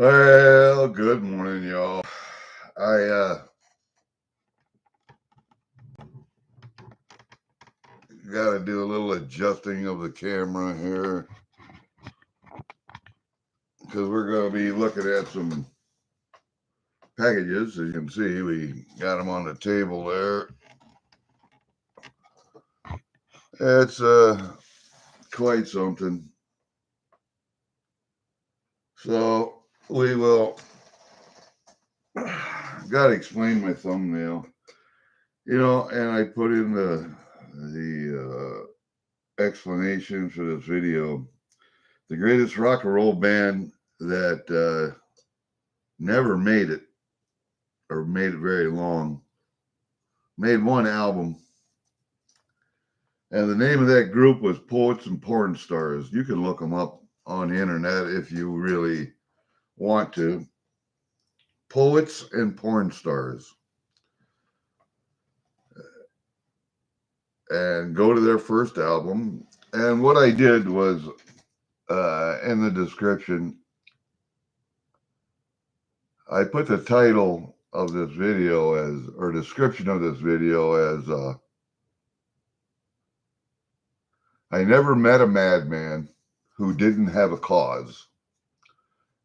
Well, good morning, y'all. I got to do a little adjusting of the camera here because we're going to be looking at some packages. As you can see, we got them on the table there. It's quite something. So we will got to explain my thumbnail, and I put in the explanation for this video. The greatest rock and roll band that never made it or made it very long, made one album. And the name of that group was Poets and Porn Stars. You can look them up on the internet if you really want to. Poets and Porn Stars. And go to their first album. And what I did was in the description, I put the title of this video or description of this video as I never met a madman who didn't have a cause,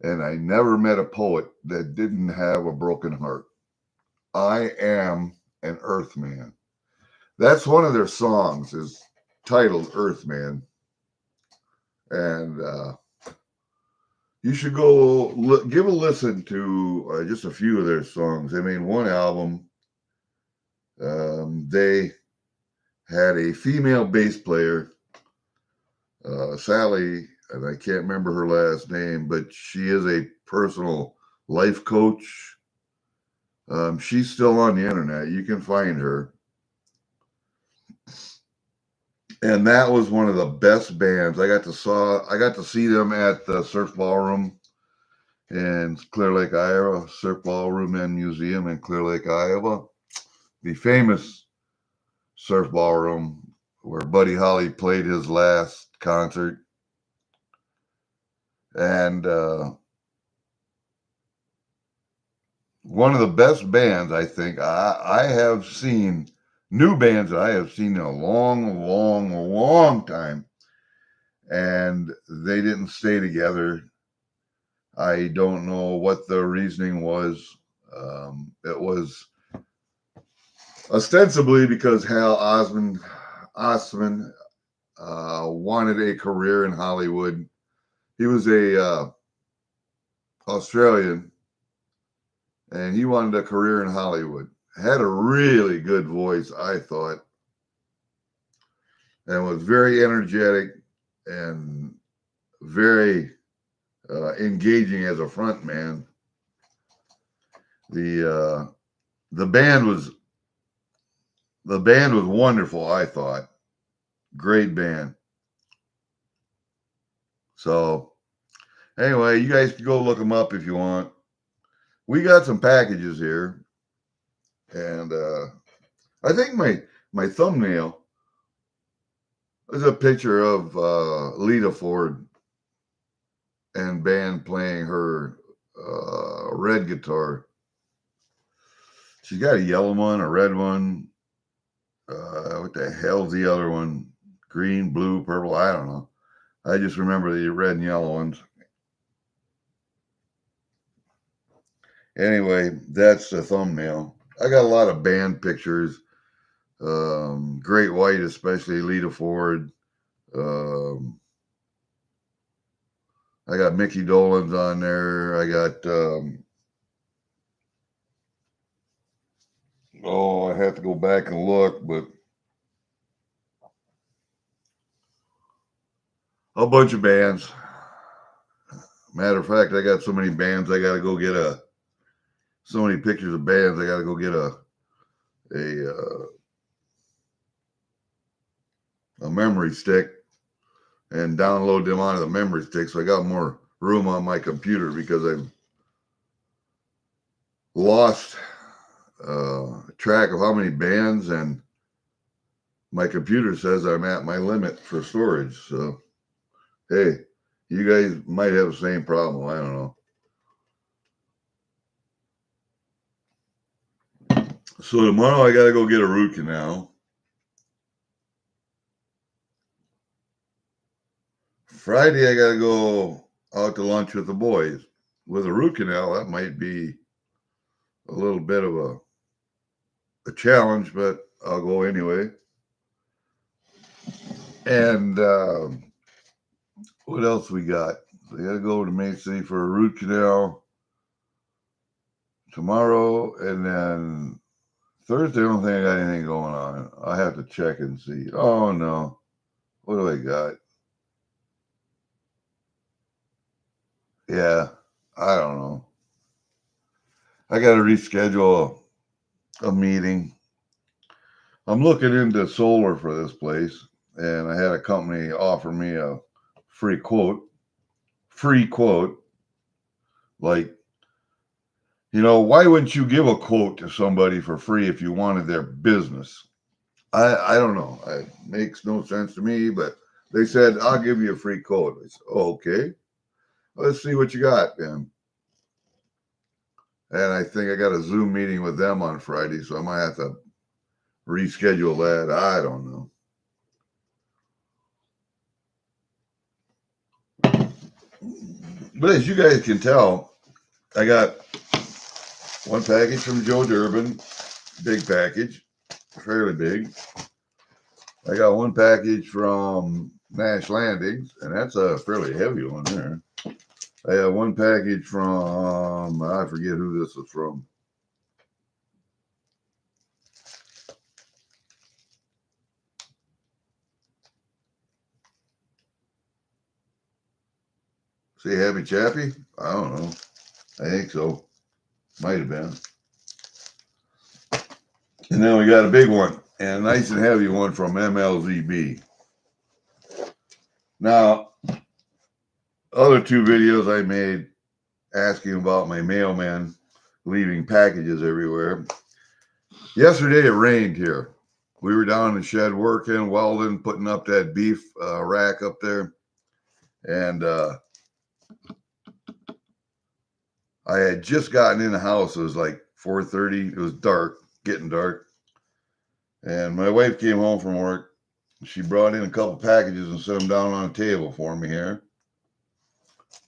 and I never met a poet that didn't have a broken heart. I am an Earthman. That's one of their songs, is titled Earthman. And you should go give a listen to just a few of their songs. I mean, one album, they had a female bass player, Sally, and I can't remember her last name, but she is a personal life coach. She's still on the internet. You can find her. And that was one of the best bands. I got to see them at the Surf Ballroom in Clear Lake, Iowa, Surf Ballroom and Museum in Clear Lake, Iowa. The famous Surf Ballroom where Buddy Holly played his last concert. And one of the best bands, I think, I have seen, new bands that I have seen in a long, long, long time. And they didn't stay together. I don't know what the reasoning was. It was ostensibly because Hal Osman wanted a career in Hollywood. He was a Australian, and he wanted a career in Hollywood. Had a really good voice, I thought, and was very energetic and very engaging as a front man. The band was wonderful, I thought. Great band. So anyway, you guys can go look them up if you want. We got some packages here, and I think my thumbnail is a picture of Lita Ford and band playing her red guitar. She's got a yellow one, a red one. What the hell's the other one? Green, blue, purple, I don't know. I just remember the red and yellow ones. Anyway, that's the thumbnail. I got a lot of band pictures. Great White, especially Lita Ford. I got Mickey Dolenz on there. I got, I have to go back and look, but a bunch of bands. Matter of fact, I got so many bands, I got to go get so many pictures of bands, I got to go get a memory stick and download them onto the memory stick. So I got more room on my computer because I've lost track of how many bands, and my computer says I'm at my limit for storage. So, hey, you guys might have the same problem. I don't know. So tomorrow I got to go get a root canal. Friday I got to go out to lunch with the boys. With a root canal, that might be a little bit of a challenge, but I'll go anyway. And what else we got? So I got to go to Main City for a root canal tomorrow, and then Thursday, I don't think I got anything going on. I have to check and see. Oh, no. What do I got? Yeah, I don't know. I got to reschedule a meeting. I'm looking into solar for this place, and I had a company offer me a free quote. Free quote. Like, why wouldn't you give a quote to somebody for free if you wanted their business? I don't know. It makes no sense to me, but they said, I'll give you a free quote. I said, oh, okay. Let's see what you got, then. And I think I got a Zoom meeting with them on Friday, so I might have to reschedule that. I don't know. But as you guys can tell, I got one package from Joe Durbin, big package, fairly big. I got one package from Nash Landings, and that's a fairly heavy one there. I have one package from, I forget who this is from. See Happy Chappy? I don't know. I think so. Might have been. And then we got a big one, and a nice and heavy one from MLZB. Now, other two videos I made asking about my mailman leaving packages everywhere. Yesterday it rained here. We were down in the shed working, welding, putting up that beef rack up there. And I had just gotten in the house. It was like 4:30. It was dark, getting dark. And my wife came home from work. She brought in a couple packages and set them down on the table for me here.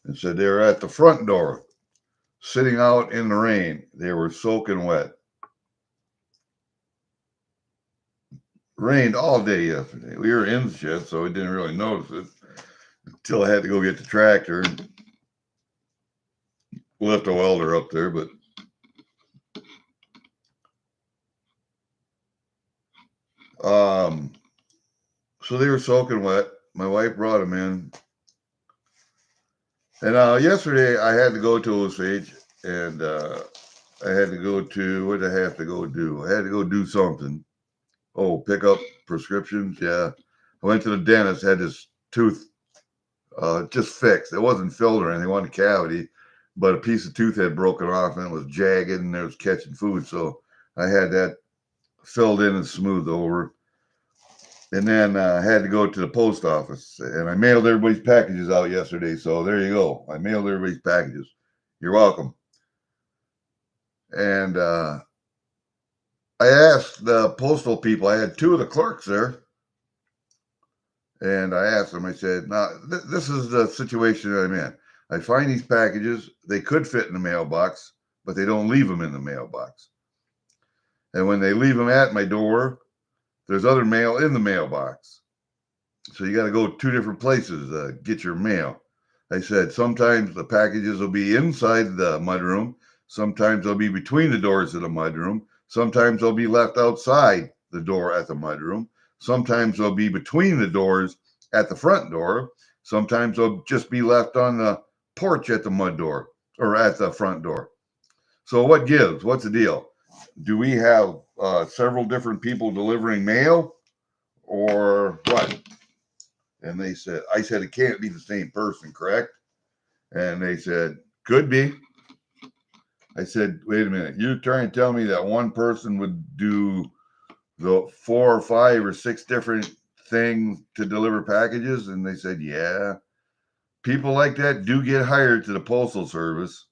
And said they were at the front door, sitting out in the rain. They were soaking wet. Rained all day yesterday. We were in the shed, so we didn't really notice it until I had to go get the tractor and lift a welder up there. But so they were soaking wet. My wife brought them in. And yesterday I had to go to Osage, and I had to go to, what did I have to go do? I had to go do something. Oh, pick up prescriptions. Yeah. I went to the dentist, had this tooth just fixed. It wasn't filled or anything, it wasn't a cavity, but a piece of tooth had broken off and it was jagged and it was catching food. So I had that filled in and smoothed over. And then I had to go to the post office, and I mailed everybody's packages out yesterday. So there you go. I mailed everybody's packages. You're welcome. And I asked the postal people, I had two of the clerks there, and I asked them, I said, now, this is the situation that I'm in. I find these packages, they could fit in the mailbox, but they don't leave them in the mailbox. And when they leave them at my door, there's other mail in the mailbox. So you got to go two different places to get your mail. I said, sometimes the packages will be inside the mudroom. Sometimes they'll be between the doors of the mudroom. Sometimes they'll be left outside the door at the mudroom. Sometimes they'll be between the doors at the front door. Sometimes they'll just be left on the porch at the mud door or at the front door. So what gives? What's the deal? Do we have several different people delivering mail or what? And they said, I said, it can't be the same person, correct? And they said, could be. I said, wait a minute. You're trying to tell me that one person would do the 4 or 5 or 6 different things to deliver packages? And they said, yeah. People like that do get hired to the Postal Service.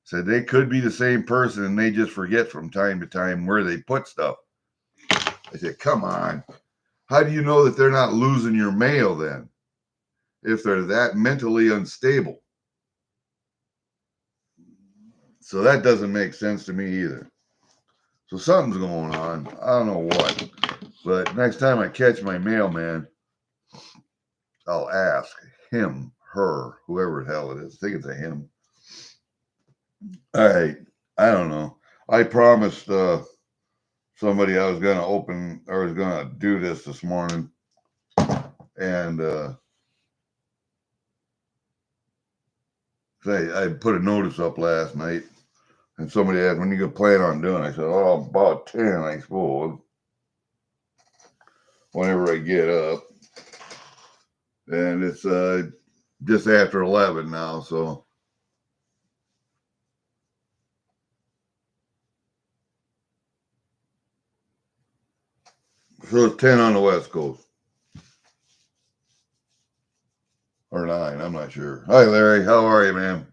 Said they could be the same person and they just forget from time to time where they put stuff. I said, come on. How do you know that they're not losing your mail then? If they're that mentally unstable. So that doesn't make sense to me either. So something's going on. I don't know what. But next time I catch my mailman, I'll ask him, her, whoever the hell it is. I think it's a him. All right. I don't know. I promised somebody I was going to open or was going to do this morning. And I put a notice up last night. And somebody asked, when you plan on doing it? I said, oh, about 10, I suppose. Whenever I get up. And it's just after 11 now, so. So it's 10 on the West Coast. Or 9, I'm not sure. Hi, Larry. How are you, man?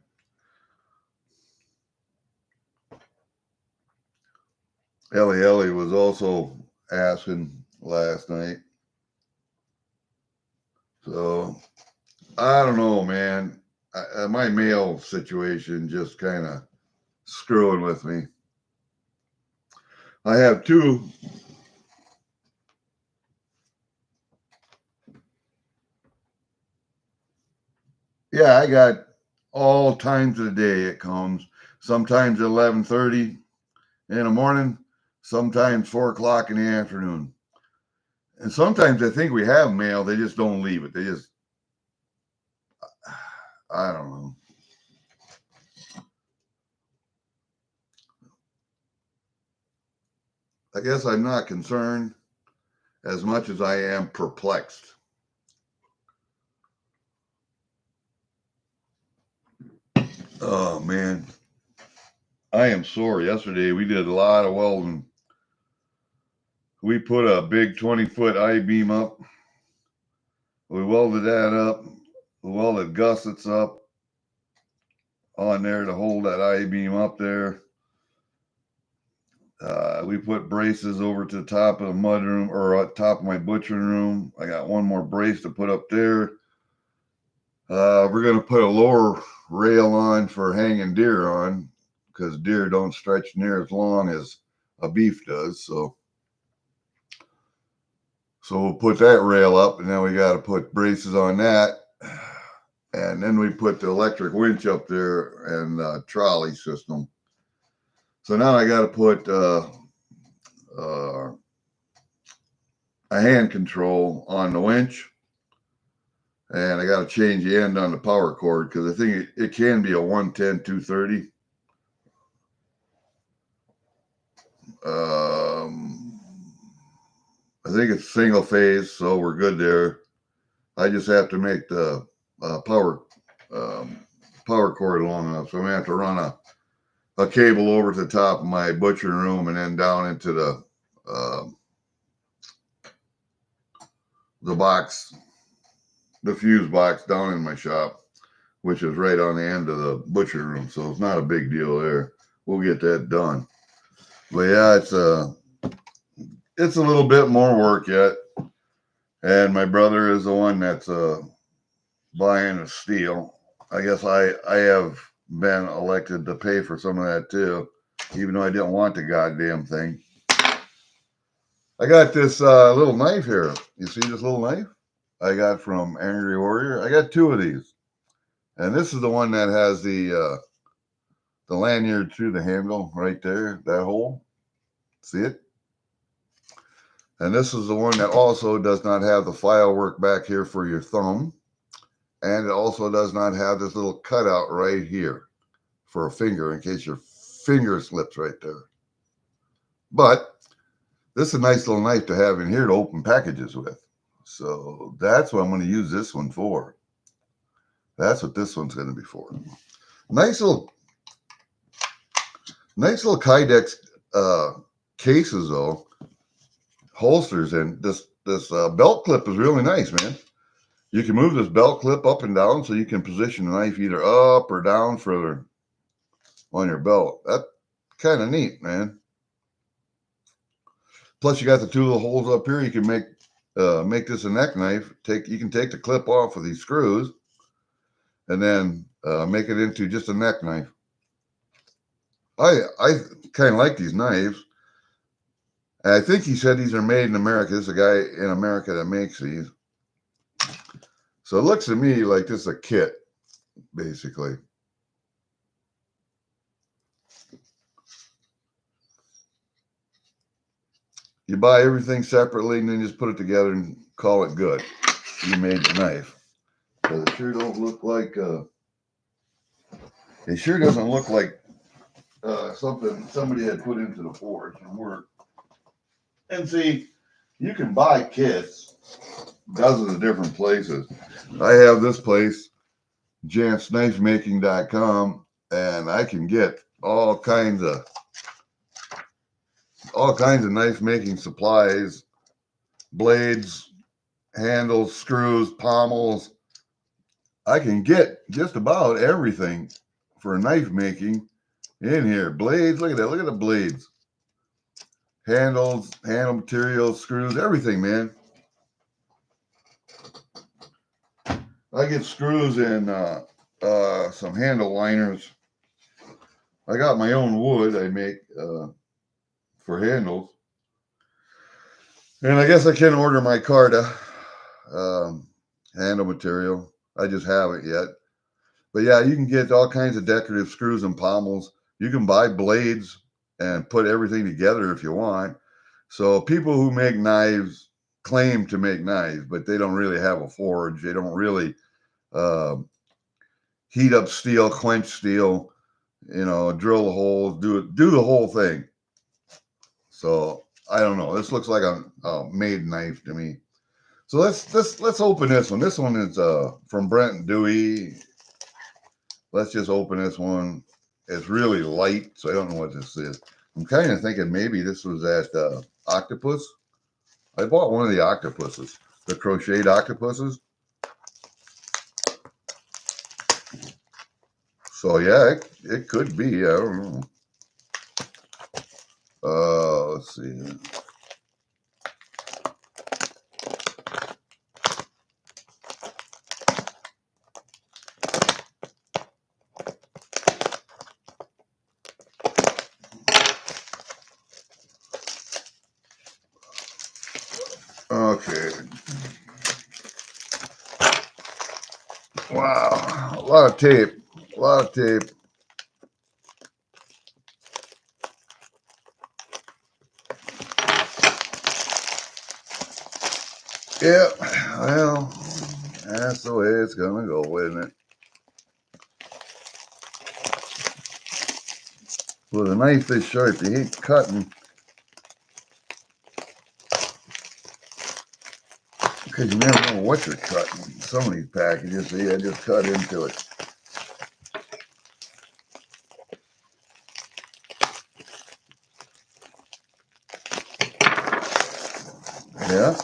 Ellie was also asking last night. So, I don't know, man. My mail situation just kind of screwing with me. I have 2. Yeah, I got all times of the day it comes. Sometimes at 11:30 in the morning, sometimes 4 o'clock in the afternoon. And sometimes I think we have mail, they just don't leave it. They just, I don't know. I guess I'm not concerned as much as I am perplexed. Oh, man. I am sore. Yesterday, we did a lot of welding. We put a big 20-foot I-beam up. We welded that up. We welded gussets up on there to hold that I-beam up there. We put braces over to the top of the mudroom or at top of my butchering room. I got one more brace to put up there. We're going to put a lower rail on for hanging deer on because deer don't stretch near as long as a beef does. So we'll put that rail up, and then we got to put braces on that. And then we put the electric winch up there and trolley system. So now I got to put a hand control on the winch, and I got to change the end on the power cord because I think it can be a 110 230. I think it's single phase, so we're good there. I just have to make the power cord long enough, so I'm gonna have to run a cable over to the top of my butchering room and then down into the box, the fuse box down in my shop, which is right on the end of the butcher room. So it's not a big deal there. We'll get that done. But yeah, it's a little bit more work yet. And my brother is the one that's buying the steel. I guess I have been elected to pay for some of that too, even though I didn't want the goddamn thing. I got this little knife here. You see this little knife? I got from Angry Warrior. I got 2 of these. And this is the one that has the lanyard through the handle right there, that hole. See it? And this is the one that also does not have the file work back here for your thumb. And it also does not have this little cutout right here for a finger in case your finger slips right there. But this is a nice little knife to have in here to open packages with. So that's what I'm going to use this one for. That's what this one's going to be for. Nice little Kydex cases though, holsters, and this belt clip is really nice, man. You can move this belt clip up and down so you can position the knife either up or down for on your belt. That's kind of neat, man. Plus, you got the 2 little holes up here. You can make this a neck knife. You can take the clip off with these screws, and then make it into just a neck knife. I kind of like these knives. And I think he said these are made in America. There's a guy in America that makes these. So it looks to me like this is a kit, basically. You buy everything separately and then just put it together and call it good. You made the knife. But it sure don't look like it sure doesn't look like something somebody had put into the forge and work. And see, you can buy kits dozens of different places. I have this place, jansknifemaking.com, and I can get all kinds of knife making supplies, blades, handles, screws, pommels. I can get just about everything for knife making in here. Blades, look at that, look at the blades. Handles, handle materials, screws, everything, man. I get screws and some handle liners. I got my own wood I make for handles. And I guess I can order my Carta handle material. I just haven't yet. But yeah, you can get all kinds of decorative screws and pommels. You can buy blades and put everything together if you want. So people who make knives claim to make knives, but they don't really have a forge. They don't really heat up steel, quench steel, drill the holes, do the whole thing. So I don't know. This looks like a made knife to me. So let's open this one. This one is from Brent and Dewey. Let's just open this one. It's really light, so I don't know what this is. I'm kind of thinking maybe this was at Octopus. I bought one of the octopuses, the crocheted octopuses. So yeah, it could be. I don't know. Let's see. Okay. Wow, a lot of tape. A lot of tape. Yeah, well, that's the way it's gonna go, isn't it? With a knife this sharp, you hate cutting because you never know what you're cutting. Some of these packages, see, I just cut into it. Yeah.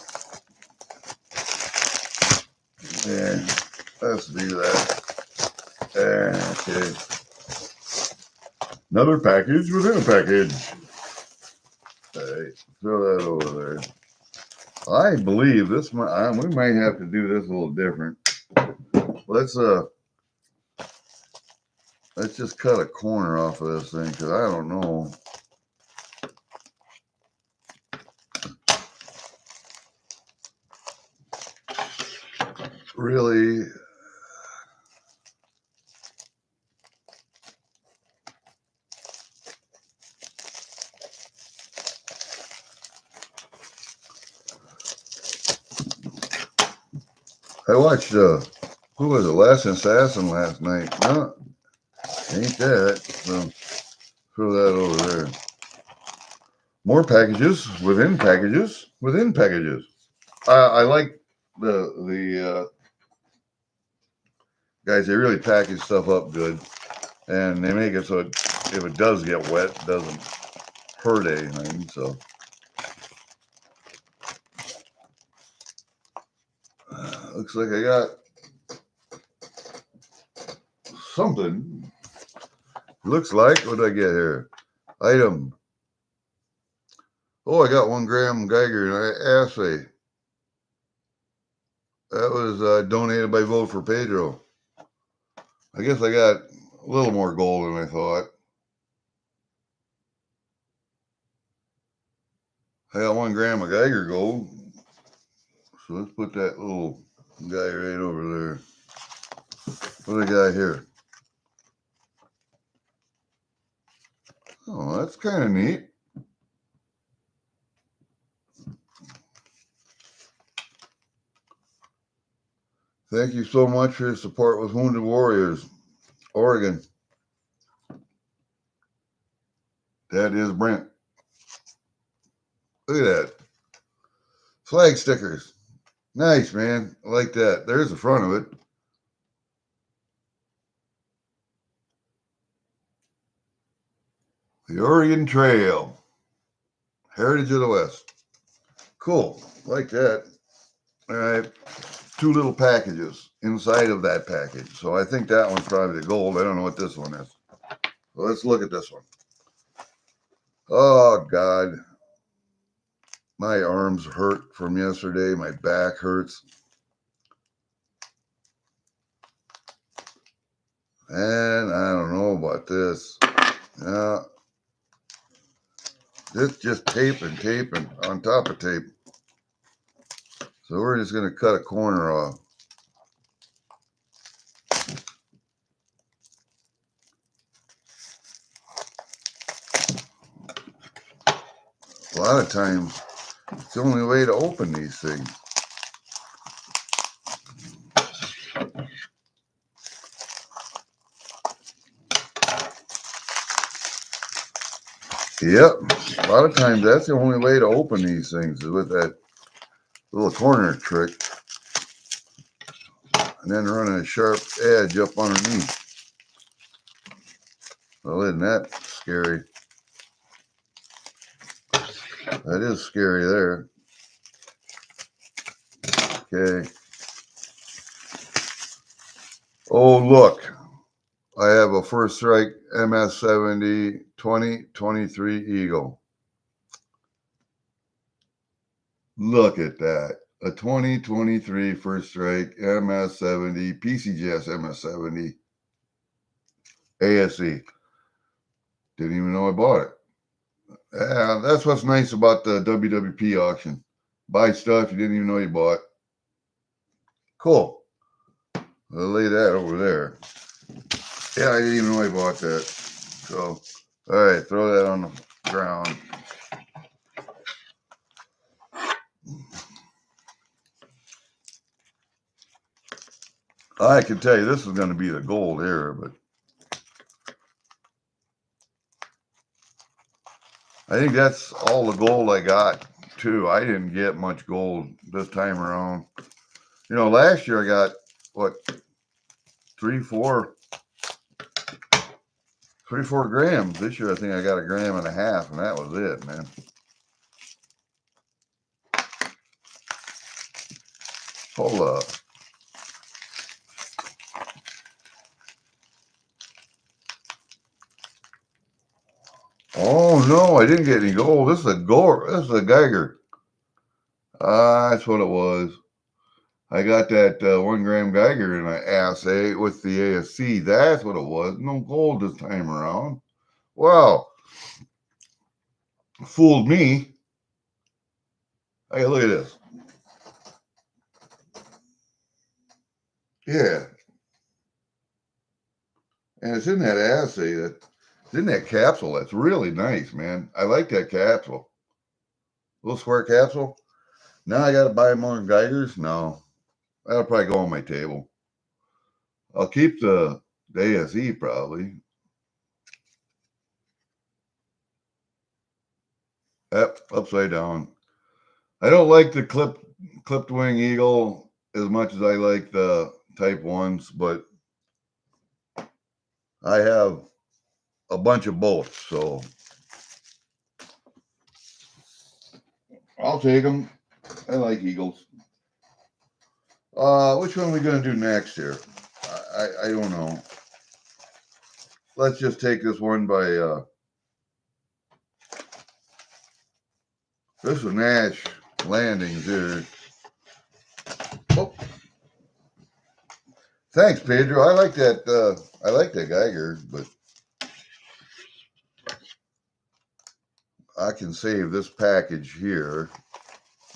Yeah, let's do that. Okay. Another package within a package. All right, throw that over there. I believe this might, we might have to do this a little different. Let's just cut a corner off of this thing because I don't know. Really, I watched who was it, Last Assassin last night? No, ain't that. So throw that over there. More packages within packages within packages. I like the guys. They really package stuff up good, and they make it so if it does get wet, it doesn't hurt anything. So looks like I got something Looks like, what did I get here? Item. Oh, I got 1 gram Geiger and assay. That was donated by Vote for Pedro. I guess I got a little more gold than I thought. I got 1 gram of Geiger gold. So let's put that little guy right over there. What do I got here? Oh, that's kind of neat. Thank you so much for your support with Wounded Warriors, Oregon. That is Brent. Look at that. Flag stickers. Nice, man. I like that. There's the front of it. The Oregon Trail. Heritage of the West. Cool. Like that. All right. 2 little packages inside of that package. So I think that one's probably the gold. I don't know what this one is. Well, let's look at this one. Oh, God. My arms hurt from yesterday. My back hurts. And I don't know about this. Yeah. This just tape and on top of tape. So we're just going to cut a corner off. A lot of times, it's the only way to open these things. Yep, a lot of times that's the only way to open these things is with that little corner trick. And then running a sharp edge up underneath. Well, isn't that scary? That is scary there. Okay. Oh, look. I have a First Strike MS-70 2023 Eagle. Look at that. A 2023 First Strike MS-70 PCGS MS-70 ASE. Didn't even know I bought it. Yeah, that's what's nice about the WWP auction. Buy stuff you didn't even know you bought. Cool. I'll lay that over there. Yeah, I didn't even know I bought that. So, all right, throw that on the ground. I can tell you this is going to be the gold here, but I think that's all the gold I got, too. I didn't get much gold this time around. You know, last year I got, what, 3-4 grams. This year I think I got 1.5 grams, and that was it, man. Hold up. Oh, no, I didn't get any gold. This is a gold. This is a Geiger. That's what it was. I got that 1 gram Geiger in an assay with the ASC. That's what it was. No gold this time around. Wow. Fooled me. Hey, look at this. Yeah. And it's in that assay. It's in that capsule. That's really nice, man. I like that capsule. Little square capsule. Now I got to buy more Geigers? No. That'll probably go on my table. I'll keep the ASE probably. Yep, upside down. I don't like the clipped wing eagle as much as I like the type 1s, but I have a bunch of both, so I'll take them. I like eagles. Which one are we going to do next here? I don't know. let's just take this one by this is Nash Landings here. Oh, thanks, Pedro. I like that. I like that Geiger, but I can save this package here.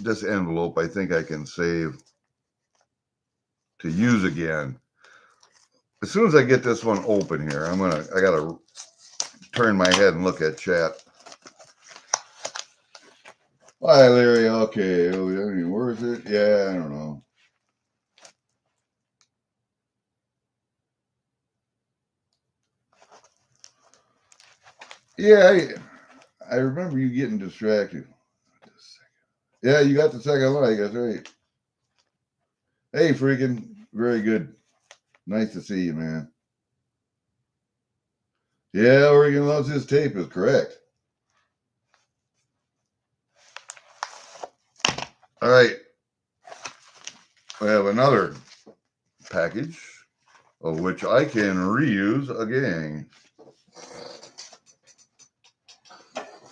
This envelope, I think I can save to use again. As soon as I get this one open here, I gotta turn my head and look at chat. Hi, Larry. Okay. I mean, where is it? Yeah, I don't know. Yeah, I remember you getting distracted. Yeah, you got the second like. That's right. Hey, freaking, very good. Nice to see you, man. Yeah, Oregon loves his tape is correct. All right. We have another package of which I can reuse again.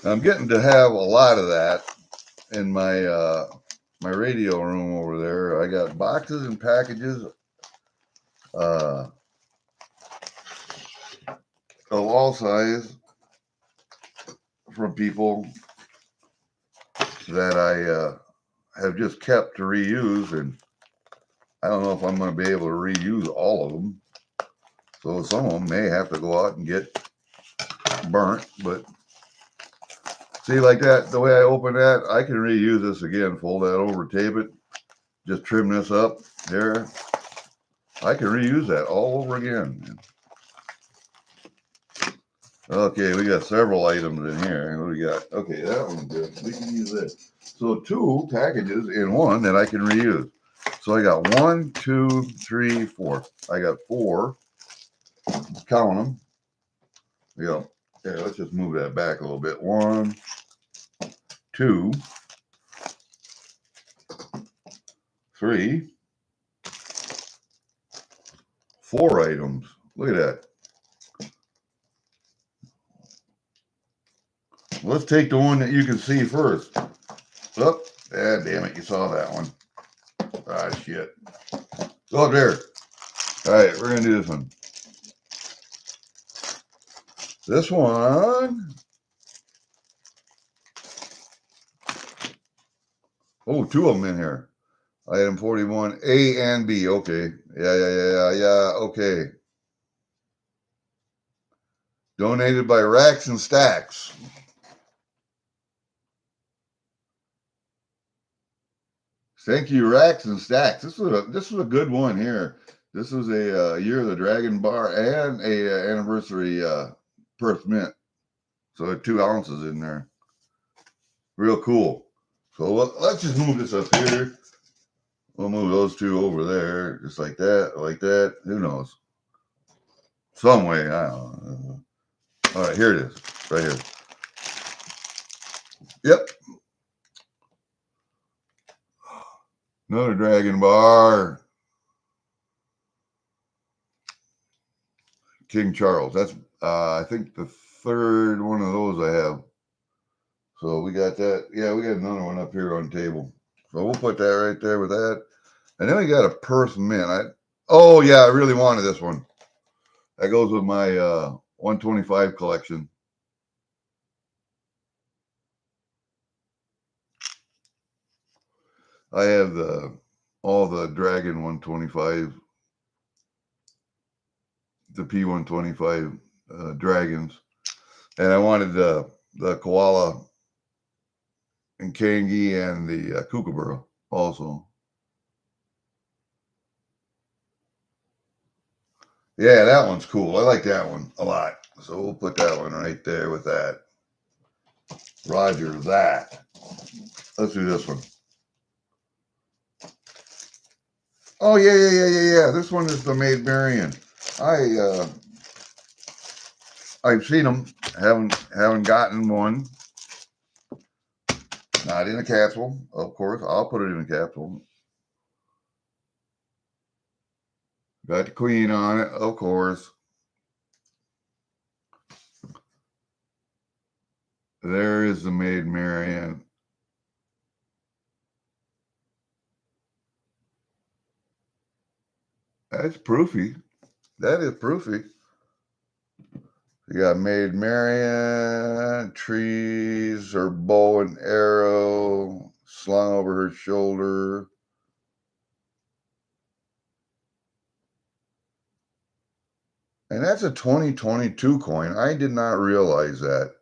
I'm getting to have a lot of that in my my radio room over there. I got boxes and packages of all size from people that I have just kept to reuse, and I don't know if I'm going to be able to reuse all of them. So some of them may have to go out and get burnt, but see, like that, the way I open that, I can reuse this again. Fold that over, tape it, just trim this up there. I can reuse that all over again. Okay, we got several items in here. What do we got? Okay, that one's good. We can use this. So 2 packages in one that I can reuse. So I got 1, 2, 3, 4. I got 4. Count them. We go. Yeah, let's just move that back a little bit. 1, 2, 3, 4 items. Look at that. Let's take the one that you can see first. Oh, damn it. You saw that one. Ah, shit. Go up there. All right, we're going to do this one. This one. Oh, 2 of them in here. Item 41, A and B. Okay. Yeah. Okay. Donated by Racks and Stacks. Thank you, Racks and Stacks. This was a good one here. This was a Year of the Dragon bar and a anniversary Perth Mint. So 2 ounces in there. Real cool. So let's just move this up here. We'll move those 2 over there, just like that, like that. Who knows? Some way, I don't know. All right, here it is, right here. Yep. Another Dragon bar. King Charles. That's I think the 3rd one of those I have. So we got that. Yeah, we got another one up here on the table. So we'll put that right there with that. And then we got a Perth Mint. Oh yeah, I really wanted this one. That goes with my 125 collection. I have all the Dragon 125, the P125 dragons, and I wanted the koala and Kangi and the kookaburra also. Yeah, that one's cool. I like that one a lot. So we'll put that one right there with that. Roger that. Let's do this one. Oh yeah. This one is the MADMAN. I've seen them. Haven't gotten one. Not in a capsule, of course. I'll put it in a capsule. Got the queen on it, of course. There is the Maid Marian. That's proofy. That is proofy. You got Maid Marian, trees, her bow and arrow slung over her shoulder. And that's a 2022 coin. I did not realize that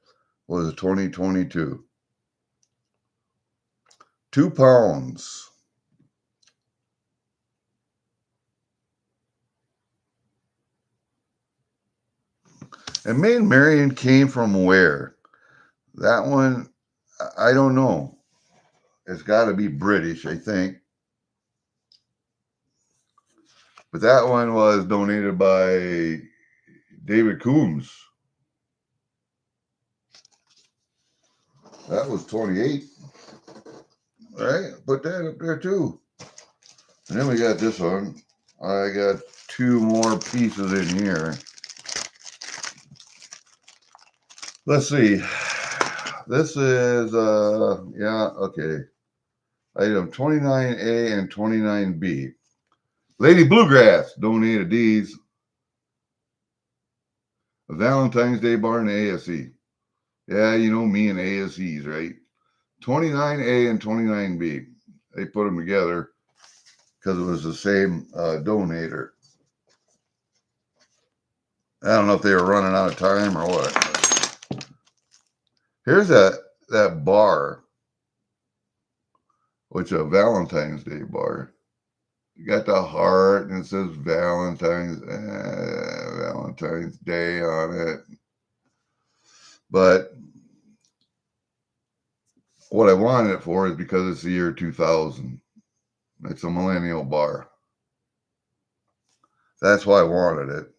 was a 2022. 2 pounds. And Maid Marian came from where? That one, I don't know. It's got to be British, I think. But that one was donated by David Coombs. That was 28. All right, put that up there too. And then we got this one. I got 2 more pieces in here. Let's see. This is, yeah, okay. Item 29A and 29B. Lady Bluegrass donated these. A Valentine's Day bar and ASE. Yeah, you know me and ASEs, right? 29A and 29B. They put them together because it was the same donator. I don't know if they were running out of time or what. Here's that bar, which is a Valentine's Day bar. You got the heart and it says Valentine's Day on it. But what I wanted it for is because it's the year 2000. It's a millennial bar. That's why I wanted it.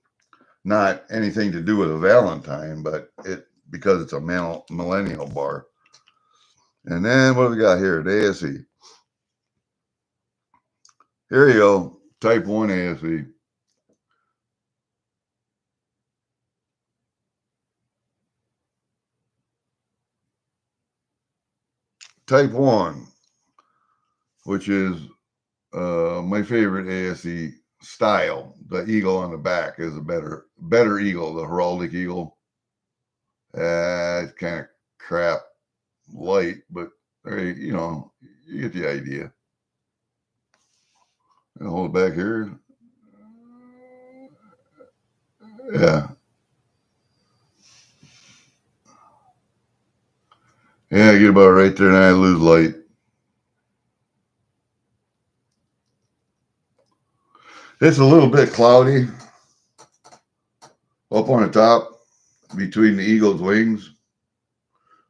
Not anything to do with a Valentine, but because it's a millennial bar. And then what do we got here? The ASE. Here you go. Type 1 ASE. Type 1, which is my favorite ASE style. The eagle on the back is a better eagle, the heraldic eagle. It's kind of crap light, but you know, you get the idea. I'll hold it back here. Yeah. Yeah, I get about right there and I lose light. It's a little bit cloudy up on the top between the eagle's wings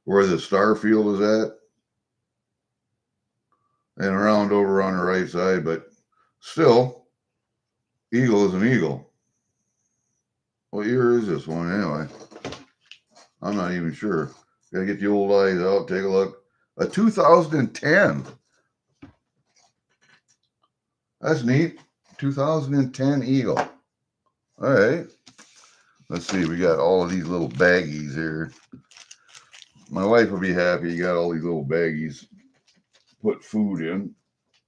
where the star field is at and around over on the right side, but still, eagle is an eagle. What year is this one anyway? I'm not even sure. Gotta get the old eyes out, take a look. A 2010. That's neat. 2010 eagle. All right. Let's see. We got all of these little baggies here. My wife will be happy. You got all these little baggies. Put food in.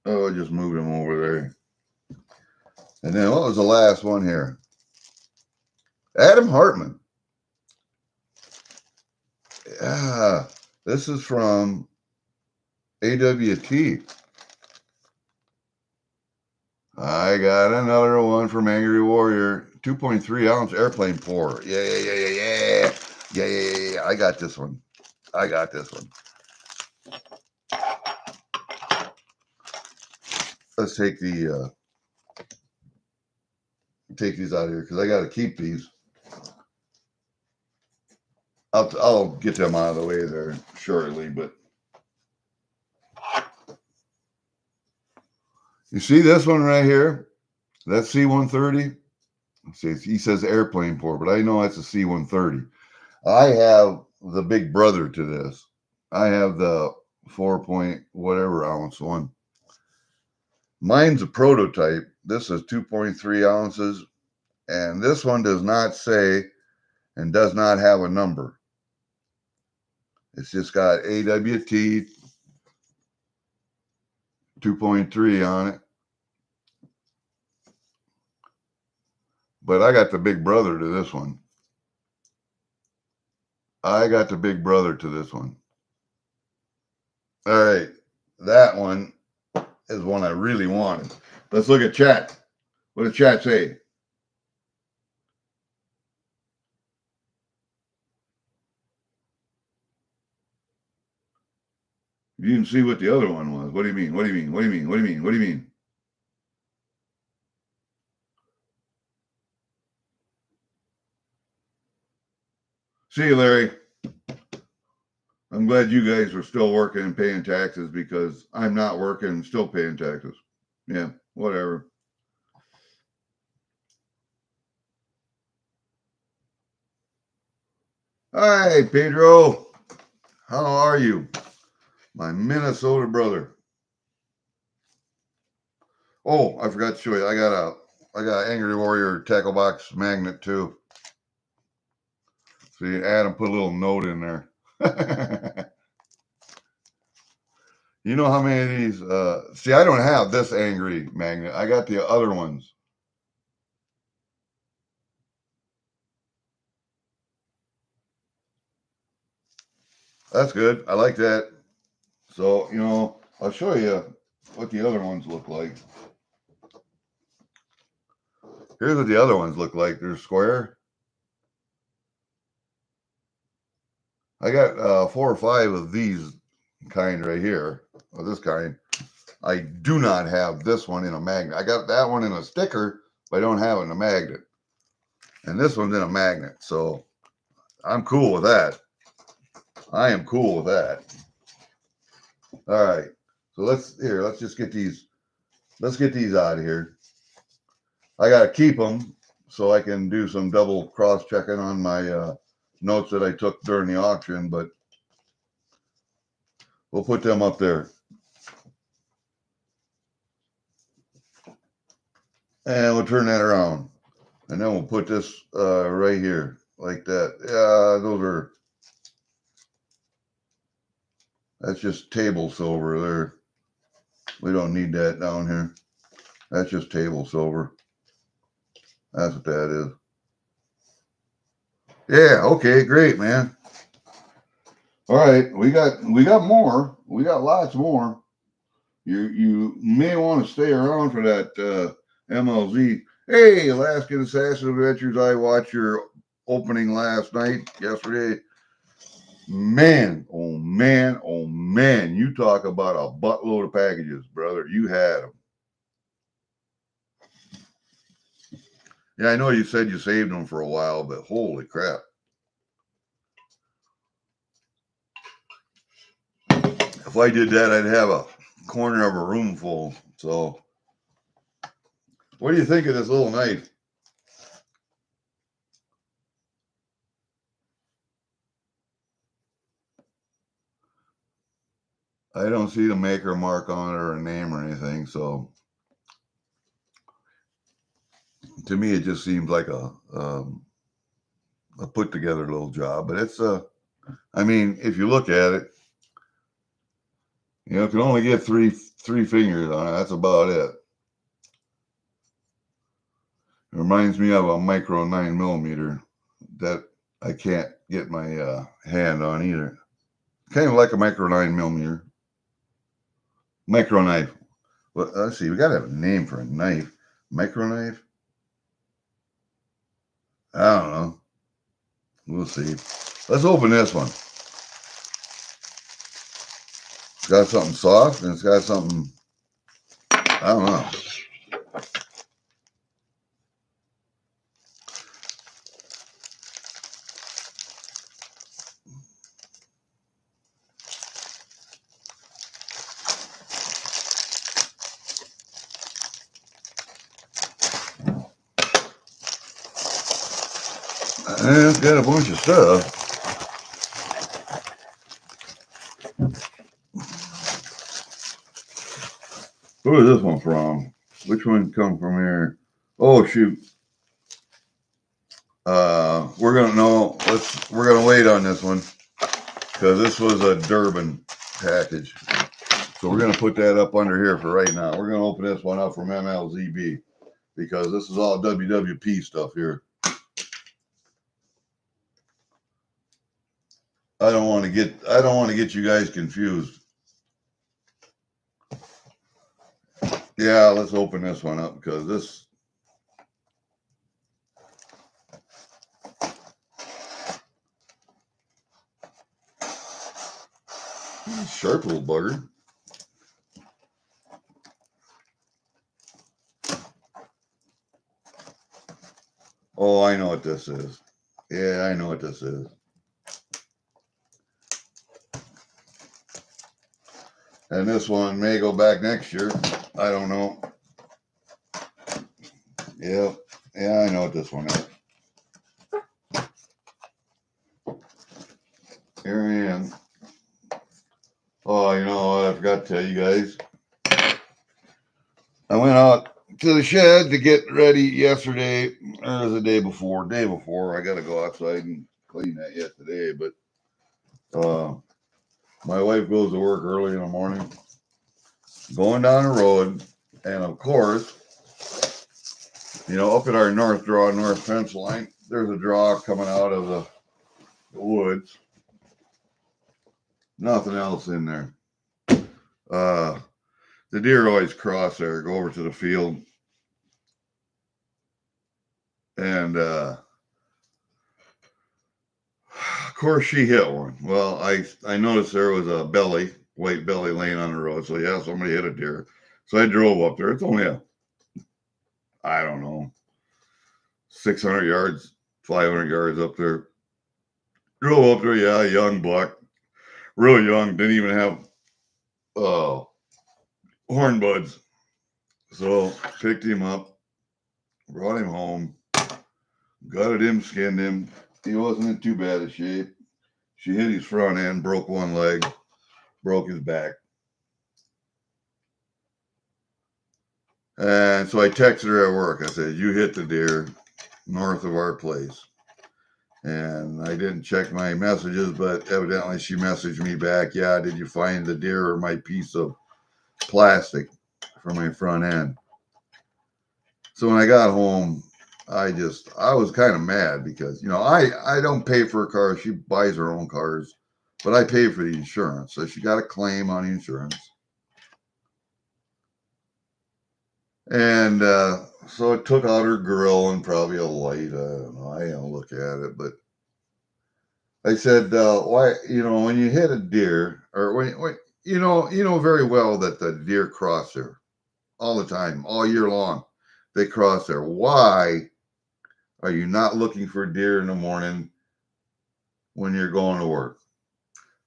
Oh, I just moved them over there. And then what was the last one here? Adam Hartman. Yeah, this is from AWT. I got another one from Angry Warrior. 2.3 ounce airplane pour. Yeah. I got this one. Let's take these out of here because I got to keep these. I'll get them out of the way there shortly, but you see this one right here? That's C-130. See, he says airplane pour, but I know that's a C-130. I have the big brother to this. I have the 4 whatever ounce one. Mine's a prototype. This is 2.3 ounces, and this one does not say and does not have a number. It's just got AWT 2.3 on it. But I got the big brother to this one. I got the big brother to this one. All right. That one is one I really wanted. Let's look at chat. What does chat say? You didn't see what the other one was. What do you mean? What do you mean? What do you mean? What do you mean? What do you mean? See you, Larry. I'm glad you guys are still working and paying taxes because I'm not working and still paying taxes. Yeah, whatever. Hi, Pedro. How are you? My Minnesota brother. Oh, I forgot to show you. I got Angry Warrior tackle box magnet too. See, Adam put a little note in there. You know how many of these? See, I don't have this angry magnet. I got the other ones. That's good. I like that. So, you know, I'll show you what the other ones look like. Here's what the other ones look like. They're square. I got 4 or 5 of these kind right here, of this kind. I do not have this one in a magnet. I got that one in a sticker, but I don't have it in a magnet. And this one's in a magnet, so I'm cool with that. I am cool with that. All right, so let's just get these. Let's get these out of here. I gotta keep them so I can do some double cross checking on my notes that I took during the auction, but we'll put them up there. And we'll turn that around. And then we'll put this right here, like that. Yeah, that's just table silver there. We don't need that down here. That's just table silver. That's what that is. Yeah, okay, great, man. All right, we got more. We got lots more. You may want to stay around for that MLZ. Hey, Alaskan Assassin Adventures, I watched your opening yesterday. Man, oh man, oh man, you talk about a buttload of packages, brother. You had them. Yeah, I know you said you saved them for a while, but holy crap. If I did that, I'd have a corner of a room full. So, what do you think of this little knife? I don't see the maker mark on it or a name or anything, so to me it just seems like a put together little job. But it's I mean, if you look at it, you know, it can only get three fingers on it. That's about it. It reminds me of a micro 9mm that I can't get my hand on either. Kind of like a micro 9mm. Micro knife. Well, let's see. We got to have a name for a knife. Micro knife? I don't know. We'll see. Let's open this one. It's got something soft and it's got something, I don't know. And it's got a bunch of stuff. Who is this one from? Which one come from here? Oh shoot. We're gonna wait on this one because this was a Durbin package. So we're going to put that up under here for right now. We're going to open this one up from MLZB because this is all WWP stuff here. I don't want to get you guys confused. Yeah, let's open this one up because this sharp little bugger. Oh, I know what this is. Yeah, I know what this is. And this one may go back next year. I don't know. Yeah, I know what this one is. Here I am. Oh, you know what? I forgot to tell you guys. I went out to the shed to get ready yesterday, or it was the day before. I got to go outside and clean that yet today. But my wife goes to work early in the morning, going down the road, and of course, you know, up at our north fence line, there's a draw coming out of the woods. Nothing else in there. The deer always cross there, go over to the field. And of course she hit one. Well, I noticed there was a white belly laying on the road. So yeah, somebody hit a deer. So I drove up there. It's only I don't know, 600 yards, 500 yards up there. Drove up there, yeah, young buck. Real young, didn't even have horn buds. So picked him up, brought him home, gutted him, skinned him. He wasn't in too bad a shape. She hit his front end, broke one leg, broke his back. And so I texted her at work. I said, you hit the deer north of our place. And I didn't check my messages, but evidently she messaged me back. Yeah, did you find the deer or my piece of plastic for my front end? So when I got home, I was kind of mad because, you know, I don't pay for a car. She buys her own cars, but I pay for the insurance. So she got a claim on the insurance. And so it took out her grill and probably a light. I don't know. I didn't look at it, but I said, why, you know, when you hit a deer or when you know very well that the deer cross there all the time, all year long, they cross there. Why are you not looking for deer in the morning when you're going to work?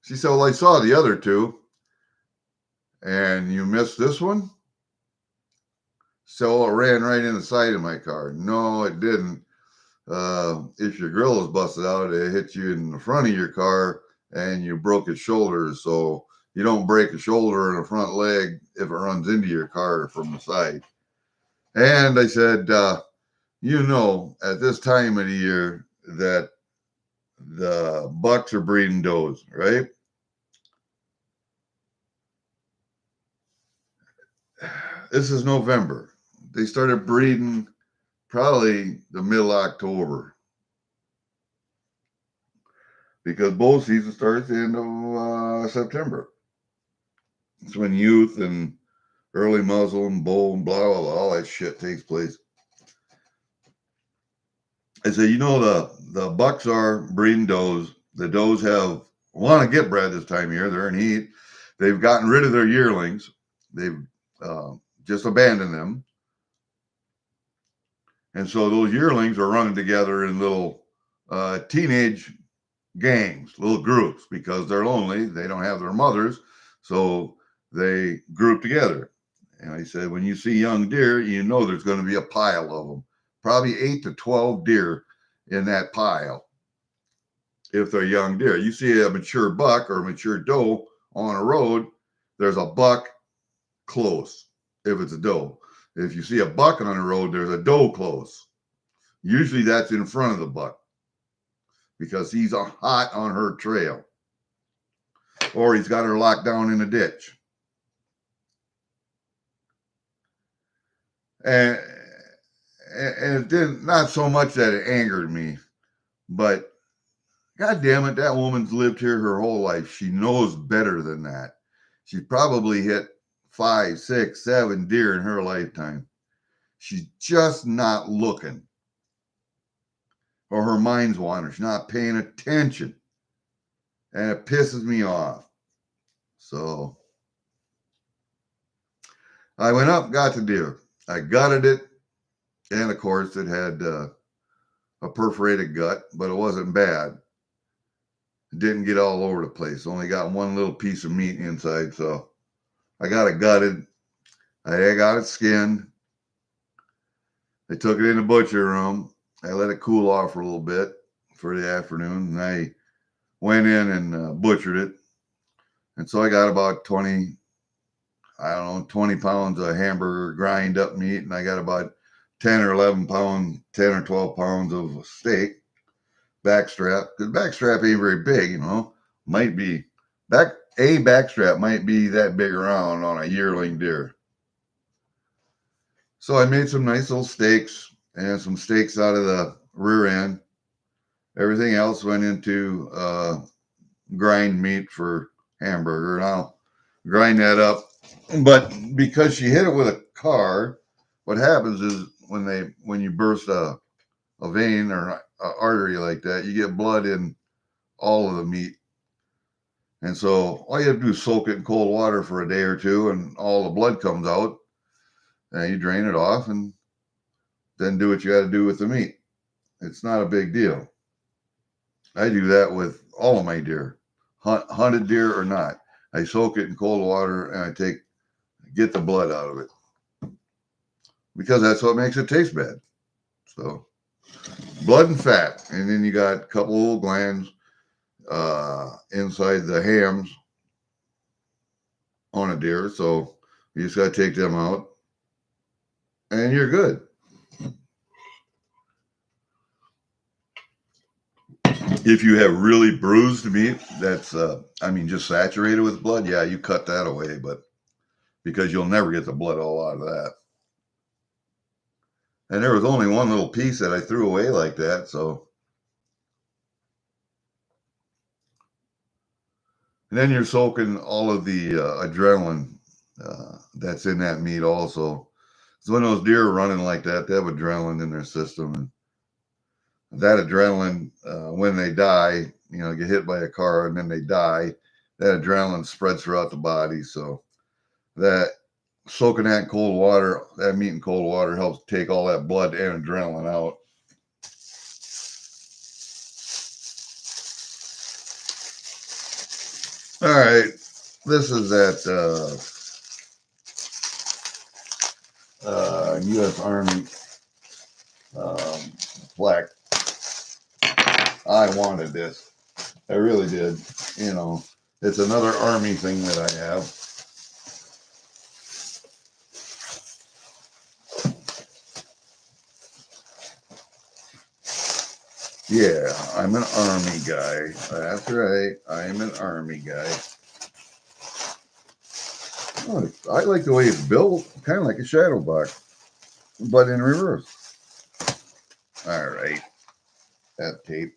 She said, well, I saw the other two and you missed this one. So it ran right in the side of my car. No, it didn't. If your grill is busted out, it hit you in the front of your car and you broke its shoulders. So you don't break a shoulder and a front leg if it runs into your car from the side. And I said, you know, at this time of the year that the bucks are breeding does, right? This is November. They started breeding probably the middle of October because bow season starts the end of September. It's when youth and early muzzle and bow and blah, blah, blah, all that shit takes place. I said, you know, the bucks are breeding does. The does want to get bred this time of year. They're in heat. They've gotten rid of their yearlings. They've just abandoned them. And so those yearlings are running together in little teenage gangs, little groups, because they're lonely. They don't have their mothers. So they group together. And I said, when you see young deer, you know there's going to be a pile of them. Probably 8 to 12 deer in that pile. If they're young deer, you see a mature buck or a mature doe on a road, there's a buck close if it's a doe. If you see a buck on the road, there's a doe close. Usually that's in front of the buck because he's hot on her trail. or he's got her locked down in a ditch. And it didn't, not so much that it angered me, but God damn it, that woman's lived here her whole life. She knows better than that. She probably hit 5, 6, 7 deer in her lifetime. She's just not looking. Or her mind's wandering. She's not paying attention. And it pisses me off. So I went up, got the deer. I gutted it. And of course, it had a perforated gut, but it wasn't bad. It didn't get all over the place. Only got one little piece of meat inside. So I got it gutted. I got it skinned. I took it in the butcher room. I let it cool off for a little bit for the afternoon. And I went in and butchered it. And so I got about 20 pounds of hamburger grind up meat. And I got about 10 or 11 pounds, 10 or 12 pounds of steak. Backstrap. Because backstrap ain't very big, you know. Might be, backstrap might be that big around on a yearling deer. So I made some nice little steaks and some steaks out of the rear end. Everything else went into grind meat for hamburger. And I'll grind that up. But because she hit it with a car, what happens is when you burst a vein or an artery like that, you get blood in all of the meat. And so all you have to do is soak it in cold water for a day or two, and all the blood comes out. And you drain it off and then do what you got to do with the meat. It's not a big deal. I do that with all of my deer, hunted deer or not. I soak it in cold water and I get the blood out of it because that's what makes it taste bad. So blood and fat. And then you got a couple little glands inside the hams on a deer. So you just got to take them out and you're good. If you have really bruised meat that's, just saturated with blood, yeah, you cut that away, but because you'll never get the blood all out of that. And there was only one little piece that I threw away like that, so. And then you're soaking all of the adrenaline that's in that meat also. So when those deer are running like that, they have adrenaline in their system. And that adrenaline, when they die, get hit by a car and then they die, that adrenaline spreads throughout the body. So that soaking that in cold water, that meat in cold water helps take all that blood and adrenaline out. All right, this is that U.S. Army plaque. I wanted this. I really did. It's another Army thing that I have. Yeah, I'm an Army guy. That's right. I'm an Army guy. Oh, I like the way it's built, kind of like a shadow box, but in reverse. All right. That tape.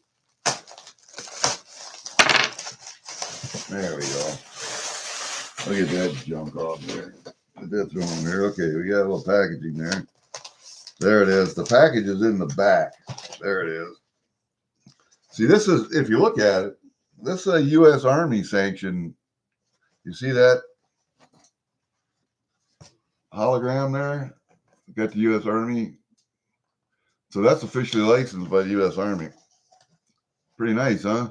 There we go. Look at that junk off there. Get that thrown there. Okay, we got a little packaging there. There it is. The package is in the back. There it is. See, this is, if you look at it, this is a U.S. Army sanction. You see that hologram there? Got the U.S. Army. So that's officially licensed by the U.S. Army. Pretty nice, huh?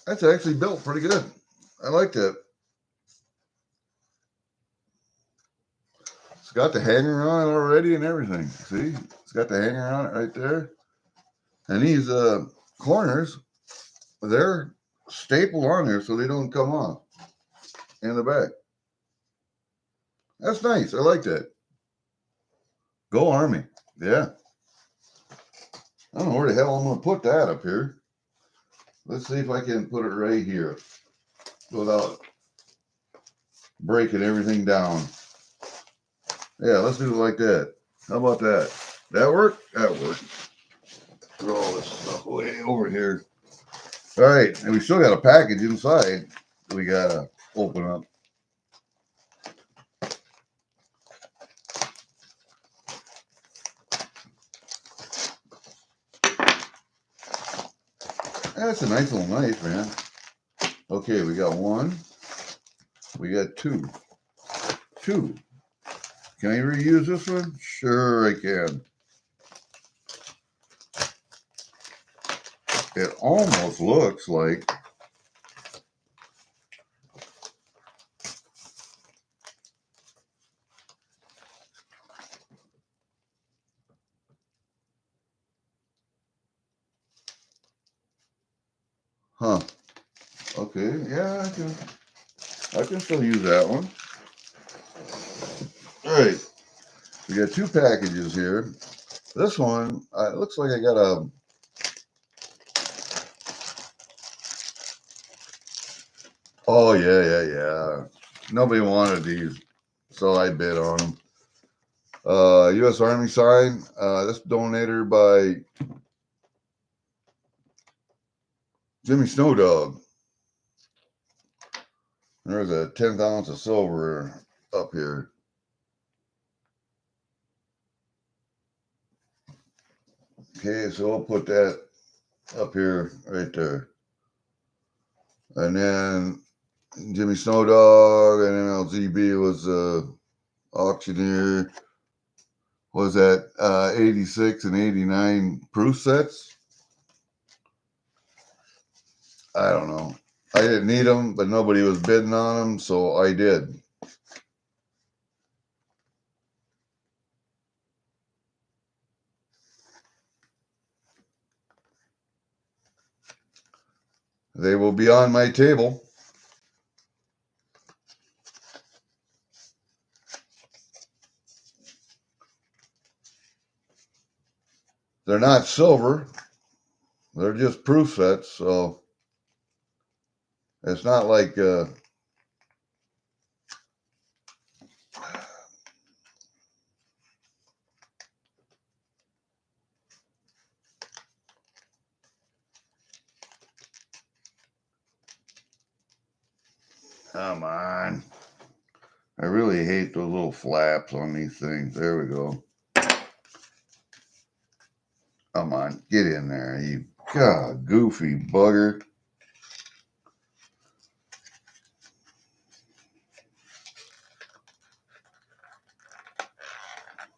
That's actually built pretty good. I like that. It's got the hanger on it already and everything. See? It's got the hanger on it right there. And these corners, they're stapled on there so they don't come off in the back. That's nice. I like that. Go Army. Yeah. I don't know where the hell I'm going to put that up here. Let's see if I can put it right here without breaking everything down. Yeah, let's do it like that. How about that? That work? That worked. Throw all this stuff way over here. All right, and we still got a package inside we got to open up. That's a nice little knife, man. Okay, we got one. We got two. Two. Can I reuse this one? Sure I can. It almost looks like huh. Okay, yeah, I can still use that one. All right. We got two packages here. This one, it looks like I got a oh yeah. Nobody wanted these, so I bid on them. U.S. Army sign. This donated by Jimmy Snowdog. There's a 10th ounce of silver up here. Okay, so I'll put that up here, right there. And then Jimmy Snowdog and MLGB was auctioneer. Was that 86 and 89 proof sets? I don't know. I didn't need them, but nobody was bidding on them, so I did. They will be on my table. They're not silver. They're just proof sets, so it's not like come on. I really hate those little flaps on these things. There we go. Come on, get in there, you God, goofy bugger.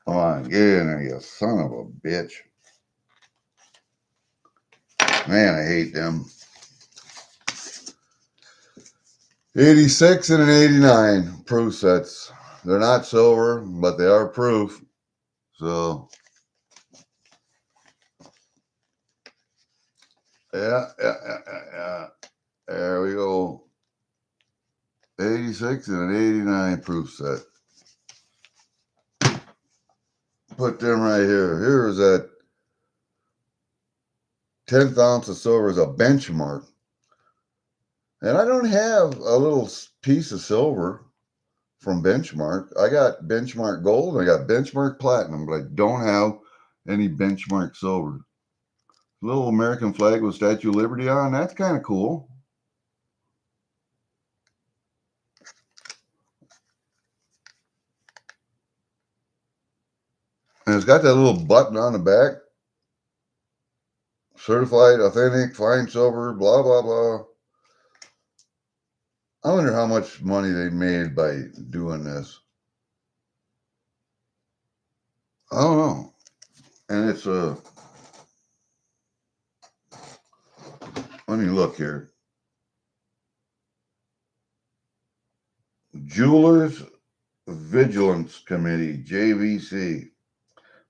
Come on, get in there, you son of a bitch. Man, I hate them. 86 and an 89 proof sets. They're not silver, but they are proof. So, yeah. There we go. 86 and an 89 proof set. Put them right here. Here is that 10th ounce of silver is a benchmark. And I don't have a little piece of silver from Benchmark. I got Benchmark Gold, and I got Benchmark Platinum, but I don't have any Benchmark Silver. Little American flag with Statue of Liberty on. That's kind of cool. And it's got that little button on the back. Certified, authentic, fine silver, blah, blah, blah. I wonder how much money they made by doing this. I don't know. And it's a... let me look here. Jewelers Vigilance Committee, JVC.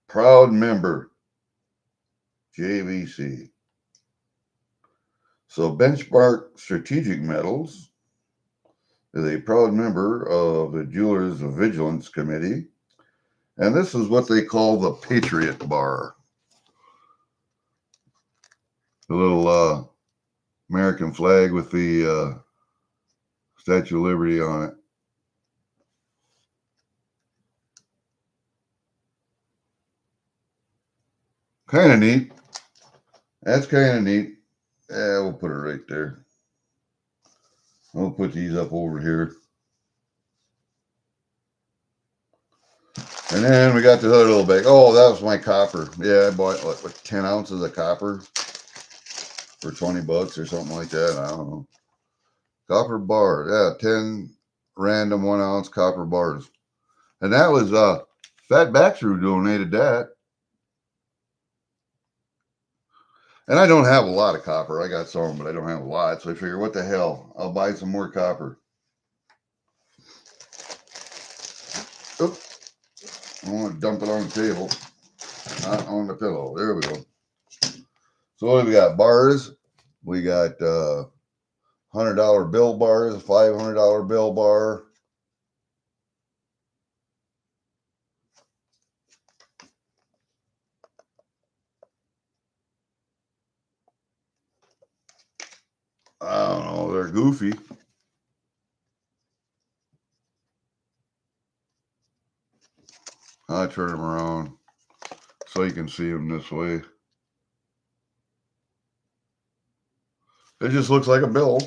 Proud member, JVC. So Benchmark Strategic Metals is a proud member of the Jewelers Vigilance Committee. And this is what they call the Patriot Bar. The little American flag with the Statue of Liberty on it. Kind of neat. That's kind of neat. Yeah, we'll put it right there. We'll put these up over here. And then we got this other little bag. Oh, that was my copper. Yeah, I bought what 10 ounces of copper for 20 bucks or something like that. I don't know. Copper bar. Yeah, 10 random 1 ounce copper bars. And that was Fat Baxter who donated that. And I don't have a lot of copper. I got some, but I don't have a lot. So I figure, what the hell? I'll buy some more copper. Oop. I want to dump it on the table, not on the pillow. There we go. So what do we got? Bars. We got $100 bill bars, $500 bill bar. I don't know. They're goofy. I'll turn them around so you can see them this way. It just looks like a bill.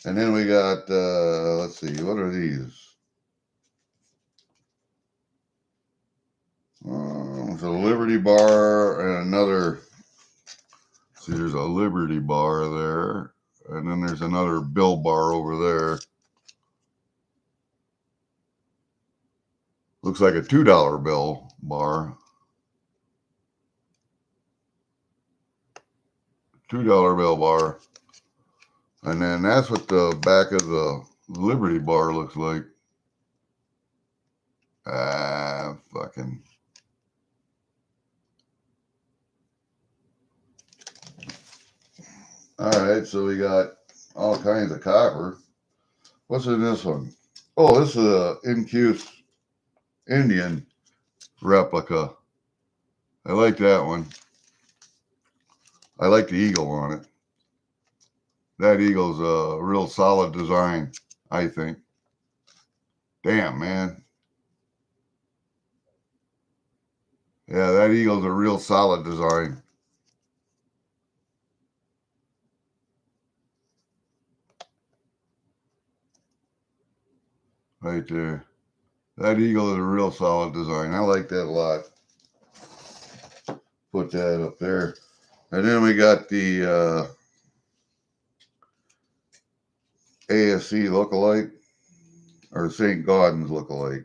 And then we got, let's see, what are these? It's a Liberty bar and another. See, there's a Liberty bar there. And then there's another bill bar over there. Looks like a $2 bill bar. $2 bill bar. And then that's what the back of the Liberty bar looks like. Fucking. All right, so we got all kinds of copper. What's in this one? Oh, this is a Incuse Indian replica. I like that one. I like the eagle on it. That eagle's a real solid design, I think. Damn, man. Yeah, that eagle's a real solid design. Right there. That eagle is a real solid design. I like that a lot. Put that up there. And then we got the ASC lookalike, or St. Gaudens lookalike.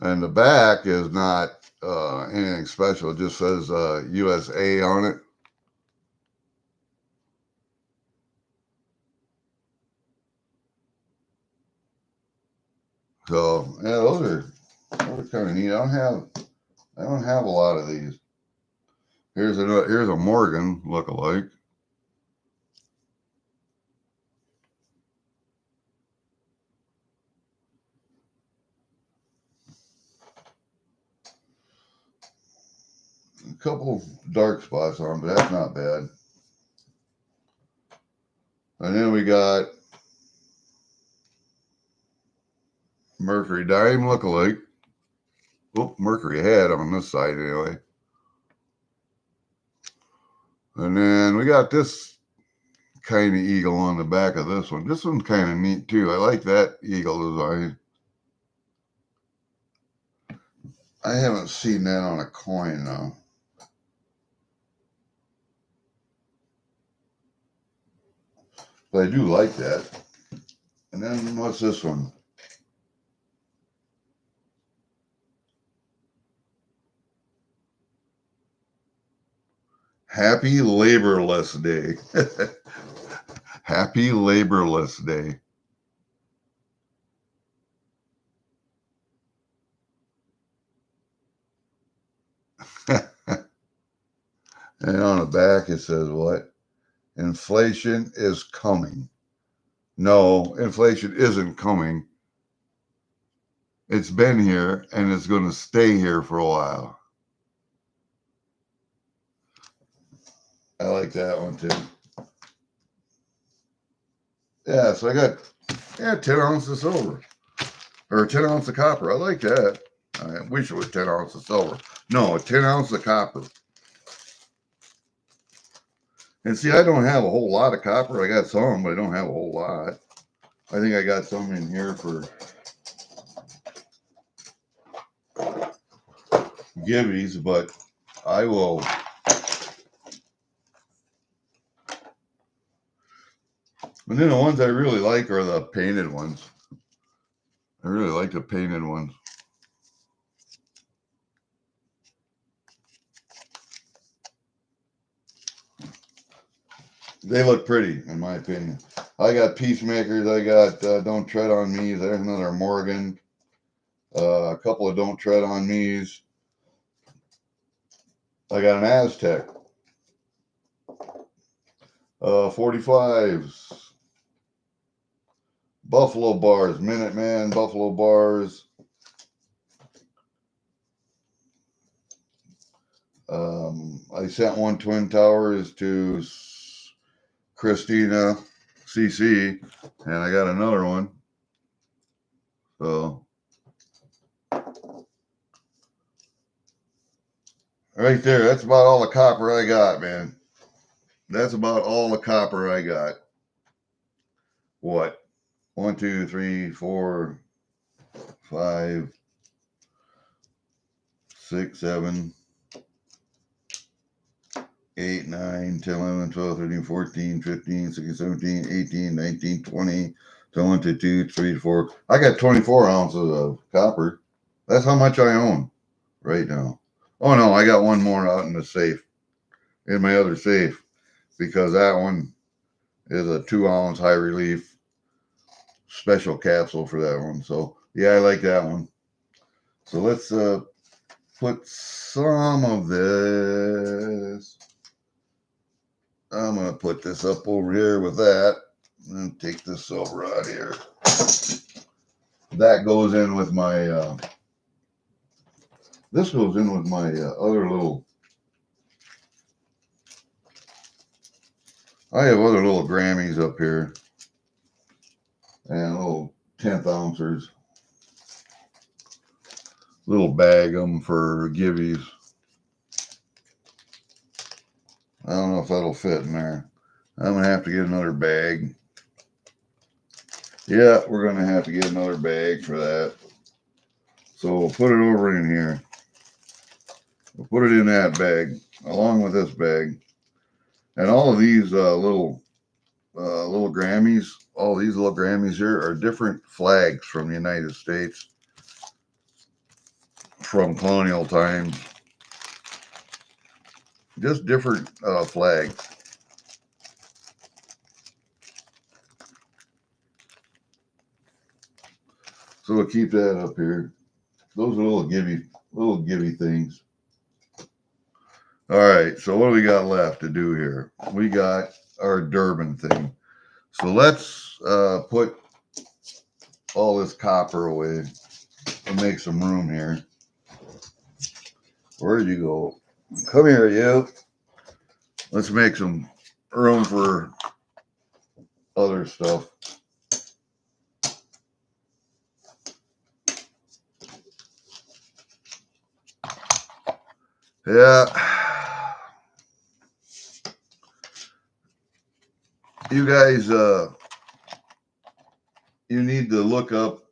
And the back is not anything special. It just says USA on it. So yeah, those are kind of neat. I don't have a lot of these. Here's a Morgan lookalike. A couple dark spots on, but that's not bad. And then we got Mercury Dime lookalike. Oh, Mercury head on this side anyway. And then we got this kind of eagle on the back of this one. This one's kind of neat too. I like that eagle design. I haven't seen that on a coin though. But I do like that. And then what's this one? Happy Laborless Day. Happy Laborless Day. And on the back it says what? Inflation is coming. No, inflation isn't coming. It's been here and it's going to stay here for a while. I like that one too. Yeah, so I got 10 ounces of silver. Or 10 ounces of copper. I like that. I wish it was 10 ounces of silver. No, 10 ounces of copper. And see, I don't have a whole lot of copper. I got some, but I don't have a whole lot. I think I got some in here for gibbies, but I will. And then the ones I really like are the painted ones. I really like the painted ones. They look pretty, in my opinion. I got Peacemakers. I got Don't Tread on Me. There's another Morgan. A couple of Don't Tread on Me's. I got an Aztec. 45s. Buffalo bars. MADMAN Buffalo bars. I sent one Twin Towers to Christina CC, and I got another one. So right there, that's about all the copper I got, man. That's about all the copper I got. What? 1, 2, 3, 4, 5, 6, 7, 8, 9, 10, 11, 12, 13, 14, 15, 16, 17, 18, 19, 20, 1, 2, 3, 4. I got 24 ounces of copper. That's how much I own right now. Oh no, I got one more out in the safe, in my other safe, because that one is a 2-ounce high relief special capsule for that one. So yeah, I like that one. So let's put some of this. I'm going to put this up over here with that and take this silver out here. That goes in with my, this goes in with my other little, I have other little Grammys up here and little 10th ounces. Little bag them for gibbies. I don't know if that'll fit in there. I'm going to have to get another bag. Yeah, we're going to have to get another bag for that. So we'll put it over in here. We'll put it in that bag along with this bag. And all of these little Grammys, all these little Grammys here are different flags from the United States from colonial times. Just different flags. So we'll keep that up here. Those are little gibby things. All right, so what do we got left to do here? We got our Durbin thing. So let's put all this copper away and make some room here. Where'd you go? Come here, you. Let's make some room for other stuff. Yeah. You guys, you need to look up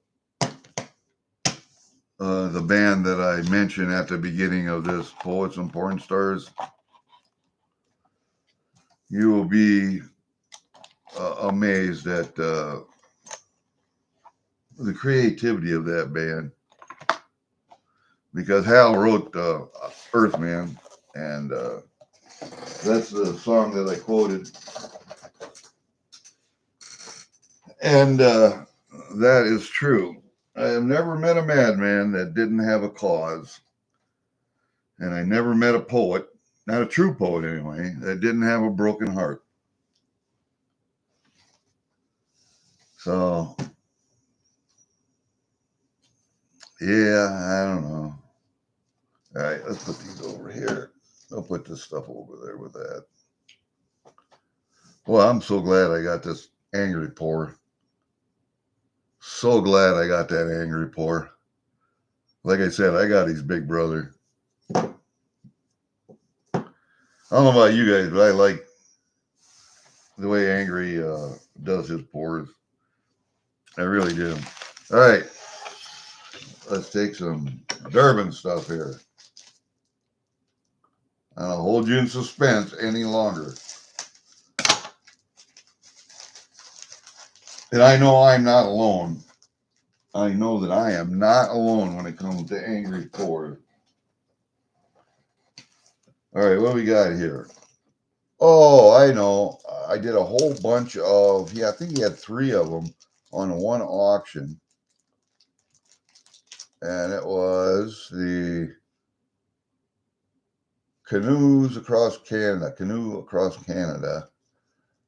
the band that I mentioned at the beginning of this, Poets and Porn Stars. You will be amazed at the creativity of that band. Because Hal wrote Earthman, and that's the song that I quoted. And that is true. I have never met a madman that didn't have a cause. And I never met a poet, not a true poet anyway, that didn't have a broken heart. So, yeah, I don't know. All right, let's put these over here. I'll put this stuff over there with that. Well, I'm so glad I got this angry pour. So glad I got that angry pour. Like I said, I got his big brother. I don't know about you guys, but I like the way Angry does his pours. I really do. All right, let's take some Durbin stuff here. I don't hold you in suspense any longer. And I know I'm not alone. I know that I am not alone when it comes to angry pours. All right, what do we got here? Oh, I know. I did a whole bunch of, I think he had 3 of them on one auction. And it was the Canoe Across Canada.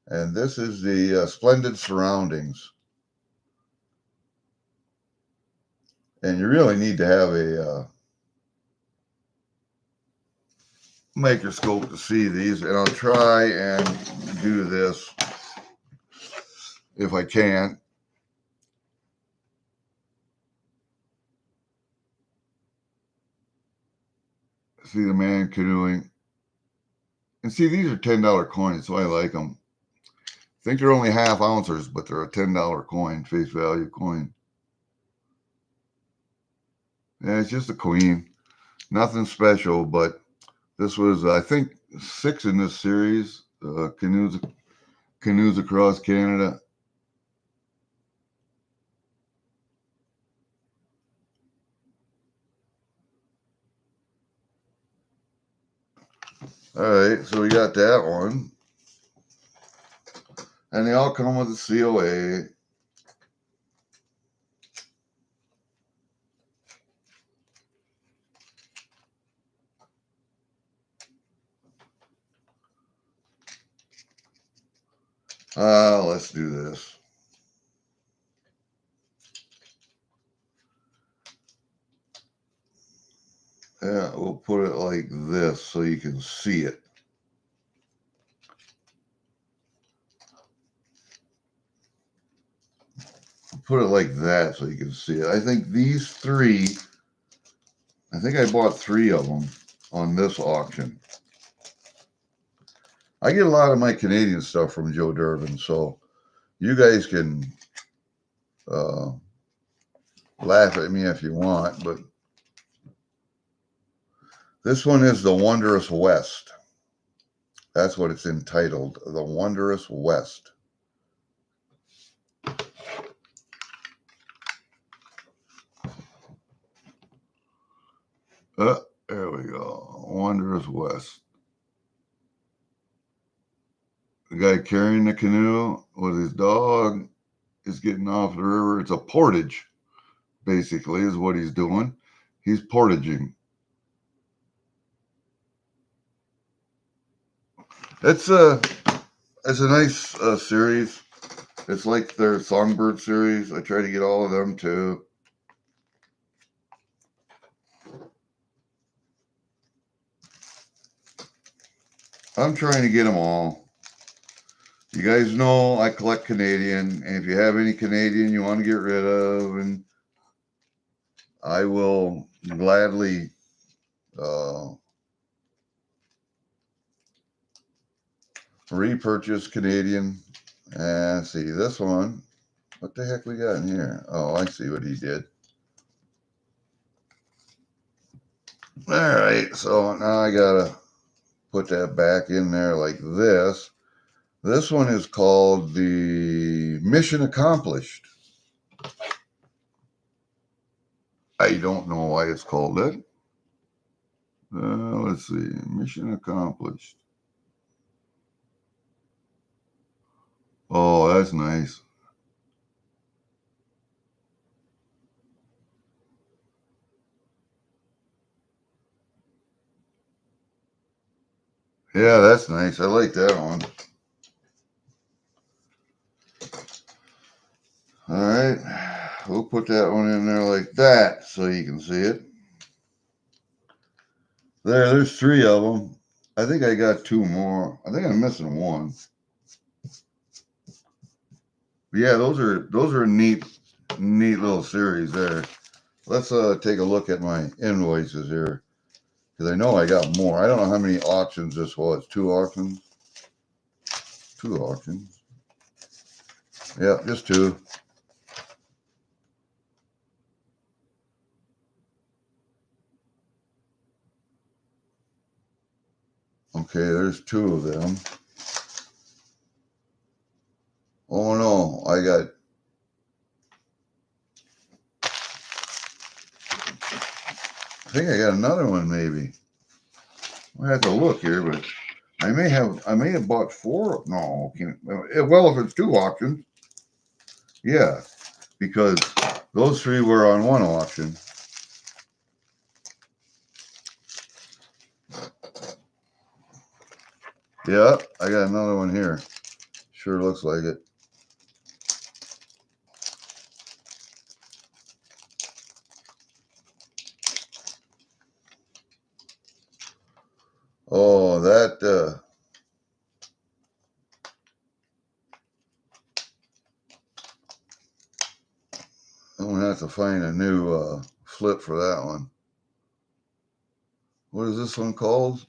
And this is the Splendid Surroundings. And you really need to have a microscope to see these. And I'll try and do this if I can. See the man canoeing. And see, these are $10 coins, so I like them. I think they're only half ounces, but they're a $10 coin, face value coin. Yeah, it's just a queen. Nothing special, but this was, I think, 6 in this series. Canoes Across Canada. All right, so we got that one. And they all come with a COA. Let's do this. Yeah, we'll put it like this so you can see it. Put it like that so you can see it. I think these 3, I think I bought 3 of them on this auction. I get a lot of my Canadian stuff from Joe Durbin, so you guys can laugh at me if you want, but this one is The Wondrous West. That's what it's entitled, The Wondrous West. There we go. Wondrous West. The guy carrying the canoe with his dog is getting off the river. It's a portage, basically, is what he's doing. He's portaging. It's a nice series. It's like their Songbird series. I try to get all of them too. I'm trying to get them all. You guys know I collect Canadian, and if you have any Canadian you want to get rid of, and I will gladly repurchase Canadian. And see this one. What the heck we got in here? Oh, I see what he did. All right, so now I gotta put that back in there like this. This one is called the Mission Accomplished. I don't know why it's called that. Let's see, Mission Accomplished. Oh, that's nice. Yeah, that's nice. I like that one. All right, we'll put that one in there like that so you can see it. There's 3 of them. I think I got 2 more. I think I'm missing 1. But yeah, those are neat little series there. Let's take a look at my invoices here, because I know I got more. I don't know how many auctions this was. 2 auctions. 2 auctions. Yeah, just 2. Okay, there's 2 of them. Oh no, I think I got another one maybe. I have to look here, but I may have bought 4. No, well, if it's 2 auctions, yeah, because those 3 were on 1 auction. Yeah, I got another one here. Sure looks like it. Oh, that I'm gonna have to find a new flip for that one. What is this one called?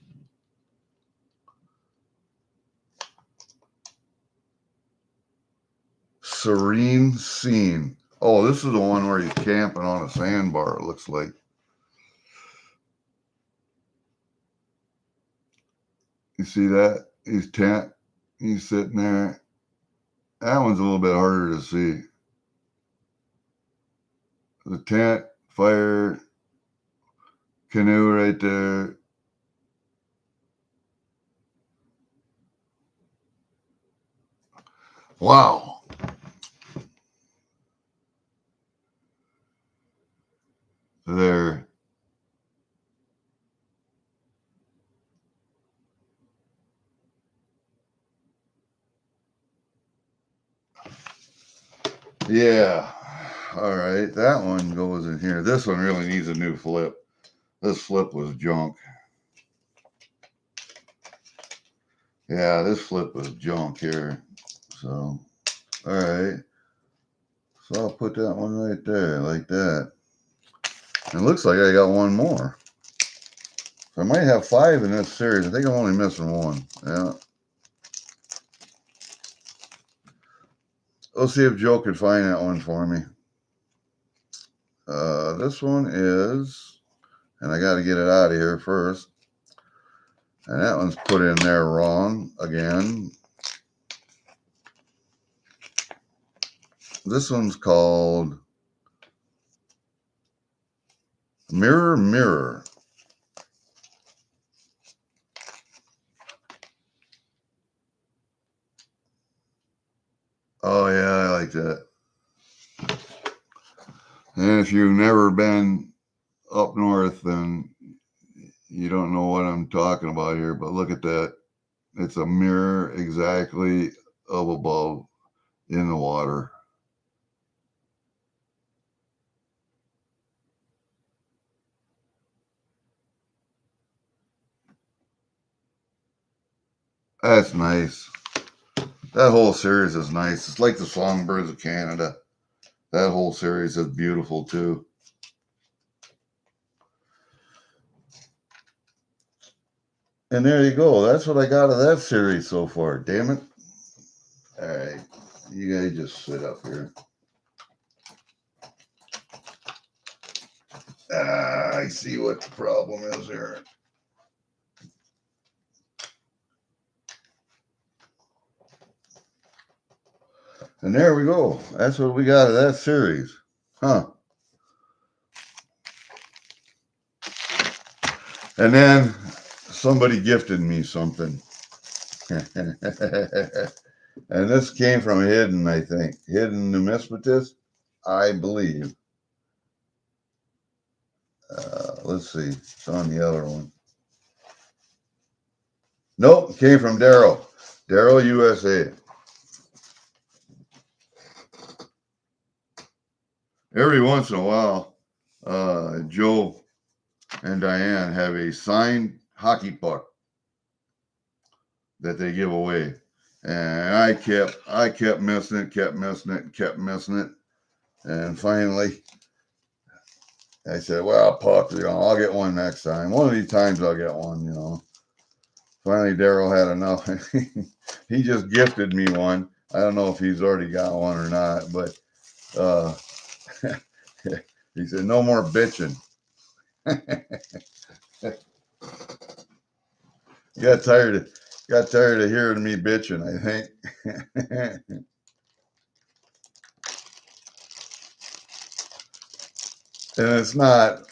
Serene Scene. Oh, this is the one where he's camping on a sandbar, it looks like. You see that? He's sitting there. That one's a little bit harder to see. The tent, fire, canoe right there. Wow. There. Yeah. All right. That one goes in here. This one really needs a new flip. This flip was junk. Yeah, this flip was junk here. So, all right. So I'll put that one right there like that. It looks like I got 1 more. So I might have 5 in this series. I think I'm only missing 1. Yeah. Let's see if Joe can find that one for me. This one is, and I got to get it out of here first. And that one's put in there wrong again. This one's called Mirror Mirror. Oh yeah, I like that. And if you've never been up north, then you don't know what I'm talking about here, but look at that. It's a mirror exactly up above in the water. That's nice. That whole series is nice. It's like the Songbirds of Canada. That whole series is beautiful too. And there you go. That's what I got of that series so far. Damn it. All right. You guys just sit up here. I see what the problem is here. And there we go. That's what we got of that series. Huh. And then somebody gifted me something. And this came from Hidden, I think. Hidden Numismatist, I believe. Let's see. It's on the other one. Nope, it came from Daryl. Daryl USA. every once in a while, Joe and Diane have a signed hockey puck that they give away. And I kept missing it, kept missing it, kept missing it. And finally, I said, well, puck, I'll get one next time. One of these times I'll get one. Finally, Daryl had enough. He just gifted me one. I don't know if he's already got one or not, but uh, he said, no more bitching. got tired of hearing me bitching, I think. And it's not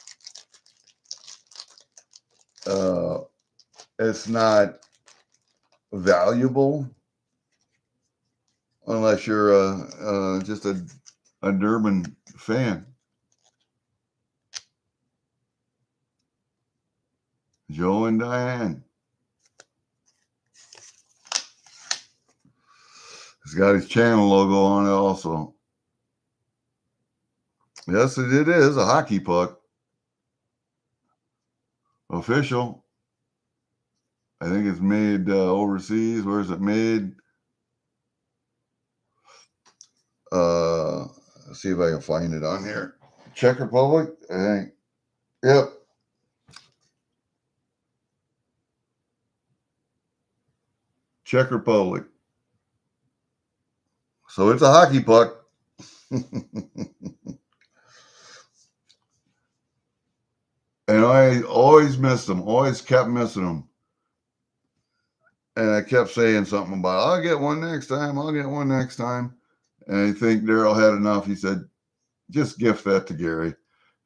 valuable unless you're just a Durbin fan. Joe and Diane. It's got his channel logo on it also. Yes, it is a hockey puck. Official. I think it's made overseas. Where is it made? Let's see if I can find it on here. Czech Republic, I think. Yep. Czech Republic. So it's a hockey puck. And I always missed them, always kept missing them. And I kept saying something about, I'll get one next time, I'll get one next time. And I think Daryl had enough. He said, just gift that to Gary.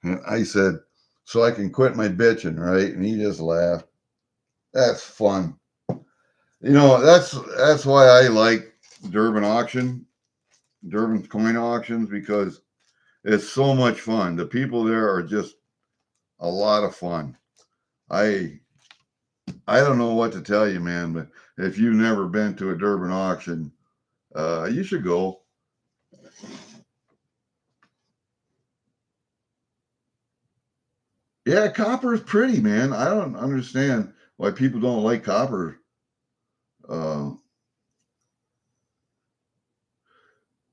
And I said, so I can quit my bitching, right? And he just laughed. That's fun. That's why I like Durbin coin auctions, because it's so much fun. The people there are just a lot of fun. I don't know what to tell you, man, but if you've never been to a Durbin auction, you should go. Yeah, copper is pretty, man. I don't understand why people don't like copper.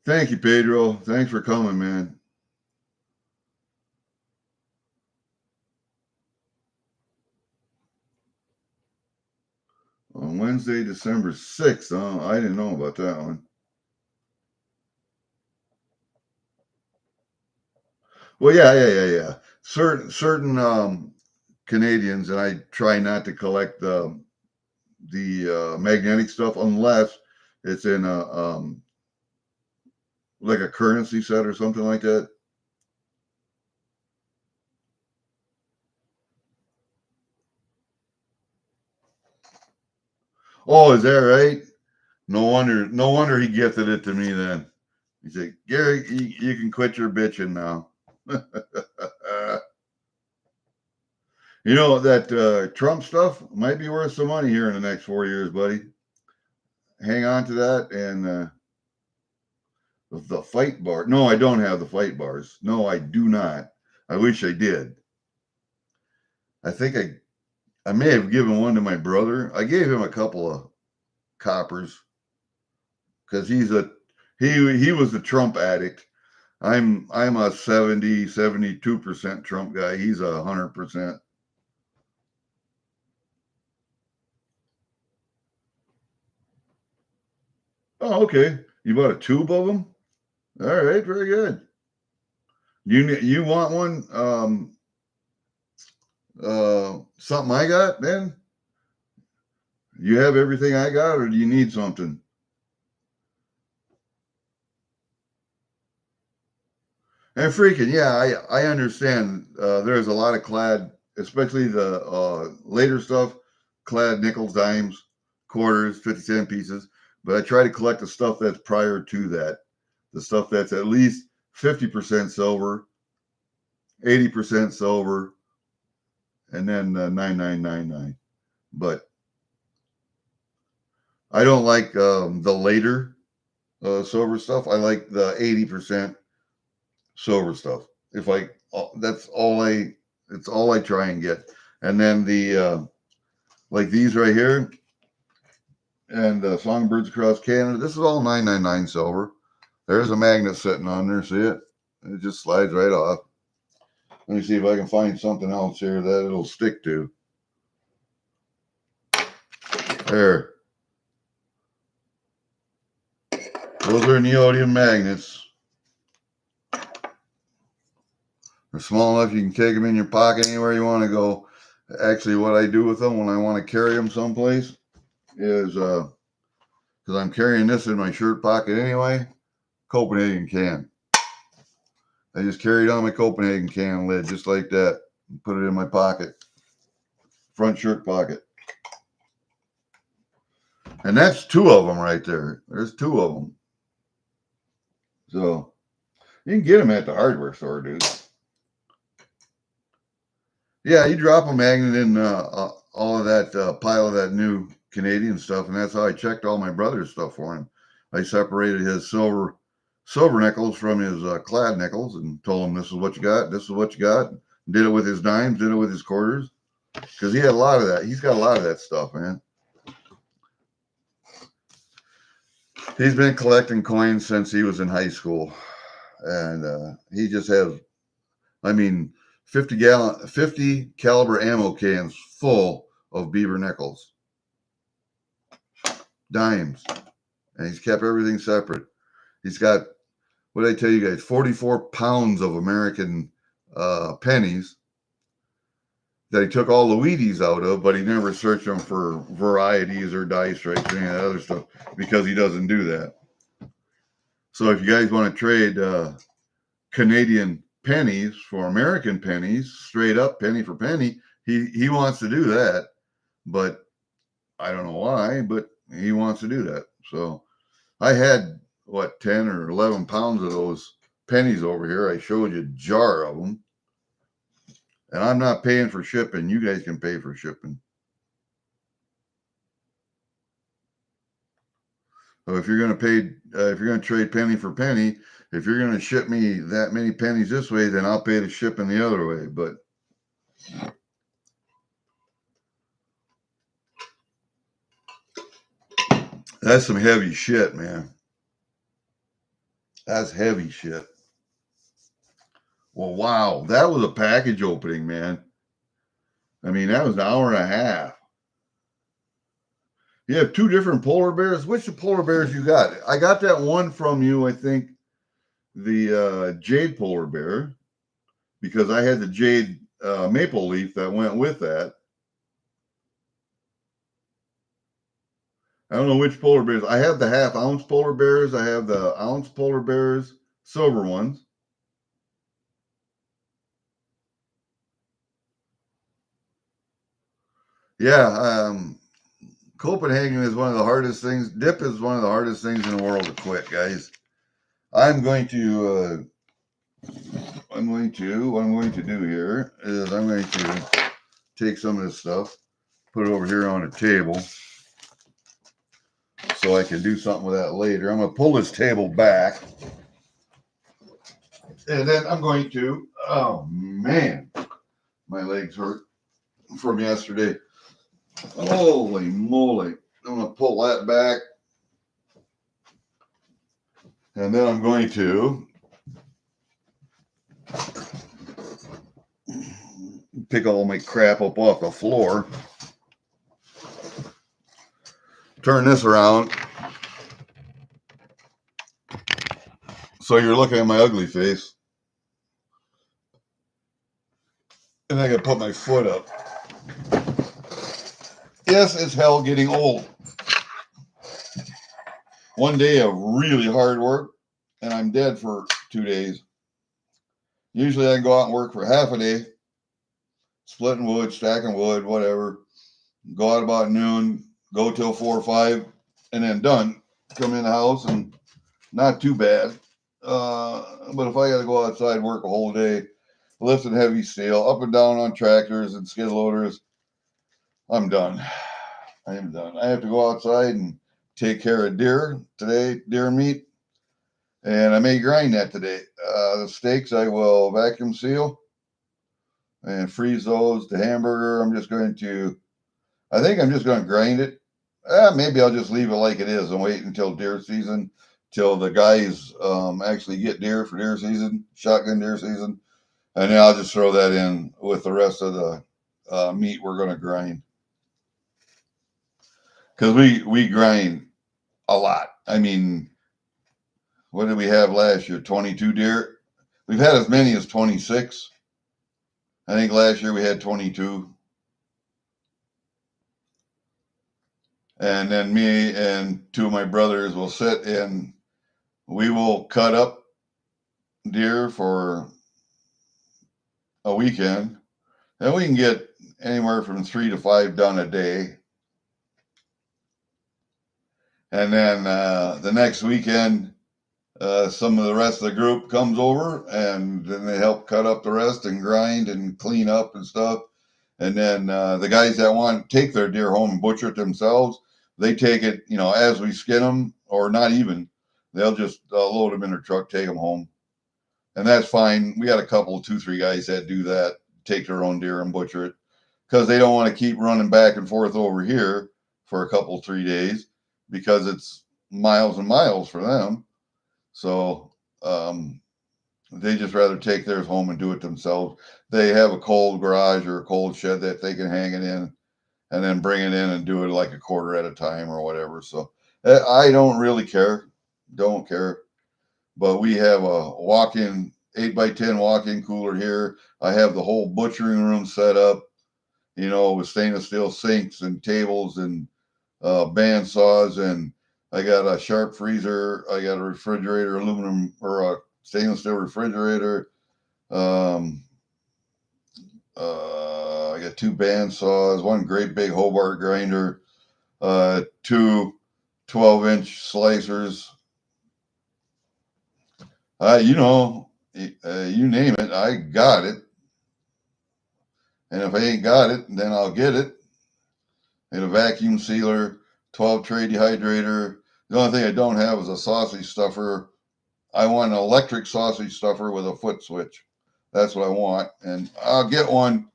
Thank you, Pedro. Thanks for coming, man. On Wednesday, December 6th. I didn't know about that one. Well, yeah. Certain Canadians, and I try not to collect the magnetic stuff unless it's in a like a currency set or something like that. Oh, is that right? No wonder he gifted it to me then. He said, Gary, you can quit your bitching now. That Trump stuff might be worth some money here in the next 4 years, buddy. Hang on to that. And the fight bar. No, I don't have the fight bars. No, I do not. I wish I did. I think I may have given one to my brother. I gave him a couple of coppers because he was a Trump addict. I'm a 72% Trump guy. He's 100%. Oh, okay. You bought a tube of them? All right, very good. You want one? Something I got then? You have everything I got, or do you need something? And freaking, yeah, I understand. There's a lot of clad, especially the later stuff, clad nickels, dimes, quarters, 50-cent pieces. But I try to collect the stuff that's prior to that, the stuff that's at least 50% silver, 80% silver, and then 9999. But I don't like the later silver stuff. I like the 80% silver stuff. If I, it's all I try and get. And then the, like these right here, and Songbirds Across Canada, this is all 999 silver. There's a magnet sitting on there, see it? It just slides right off. Let me see if I can find something else here that it'll stick to. There. Those are neodymium magnets. They're small enough you can take them in your pocket anywhere you want to go. Actually, what I do with them when I want to carry them someplace is, because I'm carrying this in my shirt pocket anyway, Copenhagen can. I just carry it on my Copenhagen can lid just like that and put it in my pocket, front shirt pocket. And that's two of them right there. There's two of them. So you can get them at the hardware store, dude. Yeah, you drop a magnet in all of that pile of that new Canadian stuff, and that's how I checked all my brother's stuff for him. I separated his silver nickels from his clad nickels and told him, this is what you got, this is what you got. Did it with his dimes, did it with his quarters, because he had a lot of that. He's got a lot of that stuff, man. He's been collecting coins since he was in high school, and he just has, I mean, 50 caliber ammo cans full of beaver nickels, dimes, and he's kept everything separate. He's got, what did I tell you guys, 44 pounds of American pennies that he took all the Wheaties out of, but he never searched them for varieties or die strikes or any of that other stuff because he doesn't do that. So if you guys want to trade Canadian pennies for American pennies, straight up penny for penny, he wants to do that, but I don't know why, but he wants to do that. So I had, what, 10 or 11 pounds of those pennies over here. I showed you a jar of them. And I'm not paying for shipping. You guys can pay for shipping. So if you're going to pay, if you're going to trade penny for penny, if you're going to ship me that many pennies this way, then I'll pay the shipping the other way. But that's some heavy shit, man. That's heavy shit. Well, wow. That was a package opening, man. I mean, that was an hour and a half. You have two different polar bears. Which of polar bears you got? I got that one from you, I think, the jade polar bear, because I had the jade maple leaf that went with that. I don't know which polar bears. I have the half-ounce polar bears. I have the ounce polar bears, silver ones. Yeah, Copenhagen is one of the hardest things. Dip is one of the hardest things in the world to quit, guys. What I'm going to do here is I'm going to take some of this stuff, put it over here on a table so I can do something with that later. I'm going to pull this table back. And then I'm going to, oh man, my legs hurt from yesterday. Holy moly. I'm going to pull that back. And then I'm going to pick all my crap up off the floor. Turn this around. So you're looking at my ugly face. And I can put my foot up. Yes, it's hell getting old. One day of really hard work, and I'm dead for 2 days. Usually I can go out and work for half a day, splitting wood, stacking wood, whatever. Go out about noon, go till 4 or 5, and then done. Come in the house and not too bad. But if I got to go outside and work a whole day, lifting heavy steel, up and down on tractors and skid loaders, I'm done. I am done. I have to go outside and take care of deer today, deer meat. And I may grind that today. The steaks I will vacuum seal and freeze those. The hamburger, I think I'm just going to grind it. Maybe I'll just leave it like it is and wait until deer season, till the guys actually get deer for deer season, shotgun deer season. And then I'll just throw that in with the rest of the meat we're going to grind. Because we grind a lot. I mean, what did we have last year? 22 deer. We've had as many as 26. I think last year we had 22. And then me and two of my brothers will sit and we will cut up deer for a weekend. And we can get anywhere from 3 to 5 done a day. And then the next weekend, some of the rest of the group comes over and then they help cut up the rest and grind and clean up and stuff. And then the guys that want to take their deer home and butcher it themselves, they take it, as we skin them, or not even. They'll just load them in their truck, take them home. And that's fine. We got a couple, 2, 3 guys that do that, take their own deer and butcher it, because they don't want to keep running back and forth over here for a couple, 3 days, because it's miles and miles for them. So they just rather take theirs home and do it themselves. They have a cold garage or a cold shed that they can hang it in and then bring it in and do it like a quarter at a time or whatever. So I don't really care. Don't care. But we have a walk-in 8x10 walk-in cooler here. I have the whole butchering room set up, with stainless steel sinks and tables and band saws, and I got a sharp freezer. I got a refrigerator, aluminum or a stainless steel refrigerator. I got 2 band saws, 1 great big Hobart grinder, 2 12-inch slicers. You name it, I got it. And if I ain't got it, then I'll get it. And a vacuum sealer, 12 tray dehydrator. The only thing I don't have is a sausage stuffer. I want an electric sausage stuffer with a foot switch. That's what I want. And I'll get one,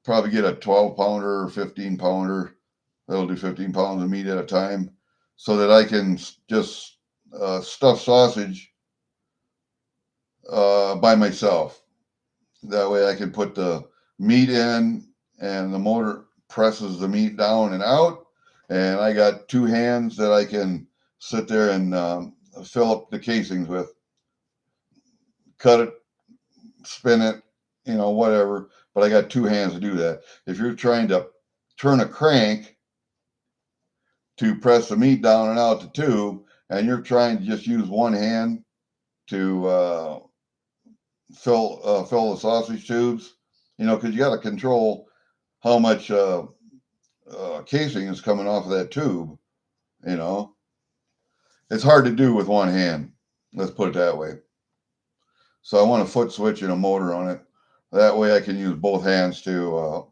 probably get a 12-pounder or 15-pounder. That'll do 15 pounds of meat at a time, so that I can just stuff sausage by myself. That way I can put the meat in and the motor presses the meat down and out. And I got 2 hands that I can sit there and fill up the casings with. Cut it, spin it, whatever. But I got 2 hands to do that. If you're trying to turn a crank to press the meat down and out the tube, and you're trying to just use 1 hand to fill the sausage tubes, because you got to control how much casing is coming off of that tube. It's hard to do with 1 hand. Let's put it that way. So I want a foot switch and a motor on it. That way I can use both hands to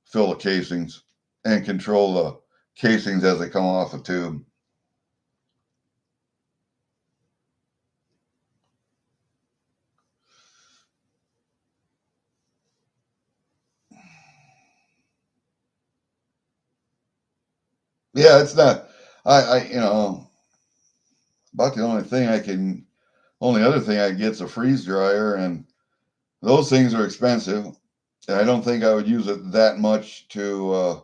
fill the casings and control the casings as they come off the tube. Yeah, it's not. About the only other thing I get is a freeze dryer, and those things are expensive. And I don't think I would use it that much to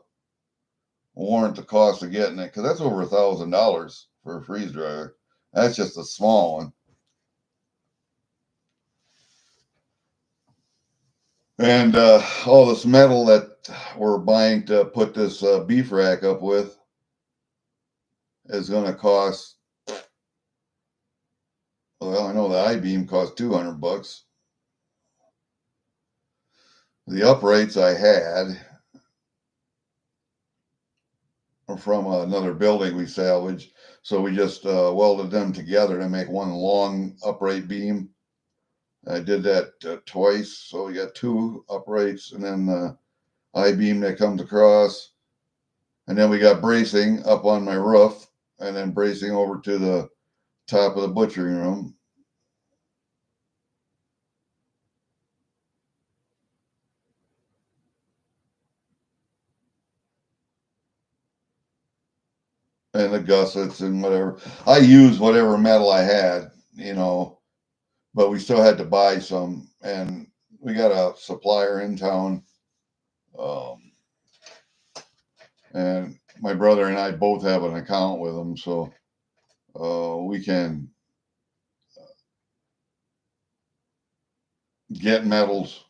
warrant the cost of getting it, because that's over $1,000 for a freeze dryer. That's just a small one. And all this metal that we're buying to put this beef rack up with is going to cost. Well, I know the I-beam cost $200. The uprights I had are from another building we salvaged, so we just welded them together to make 1 long upright beam. I did that twice, so we got 2 uprights, and then the I-beam that comes across, and then we got bracing up on my roof, and then bracing over to the top of the butchering room. And the gussets and whatever. I used whatever metal I had, you know, but we still had to buy some. And we got a supplier in town. And my brother and I both have an account with them, so we can get metals.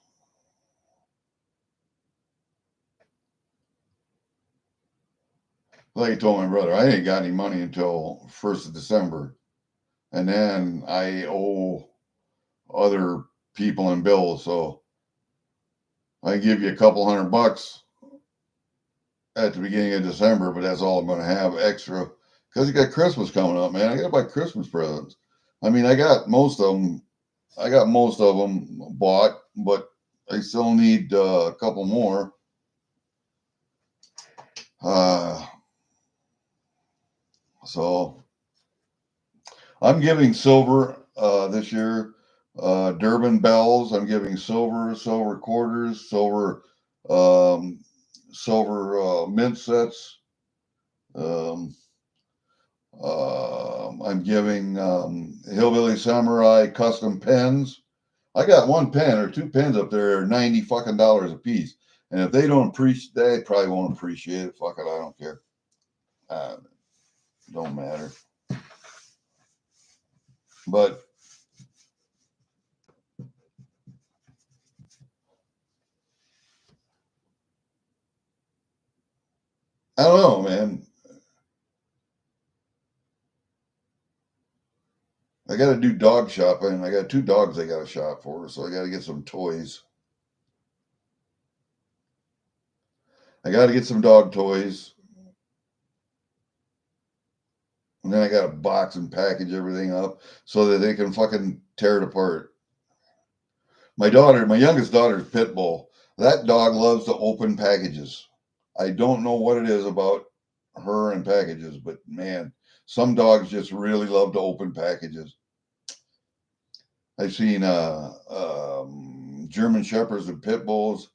Like I told my brother, I ain't got any money until 1st of December. And then I owe other people in bills, so I give you a couple $100 at the beginning of December, but that's all I'm going to have extra because you got Christmas coming up, man. I got to buy Christmas presents. I mean, I got most of them bought, but I still need a couple more. So I'm giving silver this year. Durbin bells. I'm giving silver quarters, silver mint sets. I'm giving Hillbilly Samurai custom pens. I got one pen or two pens up there, $90 fucking a piece. And if they don't appreciate, they probably won't appreciate it. Fuck it, I don't care. Don't matter. But I don't know, man. I got to do dog shopping. I got 2 dogs I got to shop for, so I got to get some toys. I got to get some dog toys. And then I got to box and package everything up so that they can fucking tear it apart. My youngest daughter's pit bull. That dog loves to open packages. I don't know what it is about her and packages, but man, some dogs just really love to open packages. I've seen German Shepherds and pit bulls.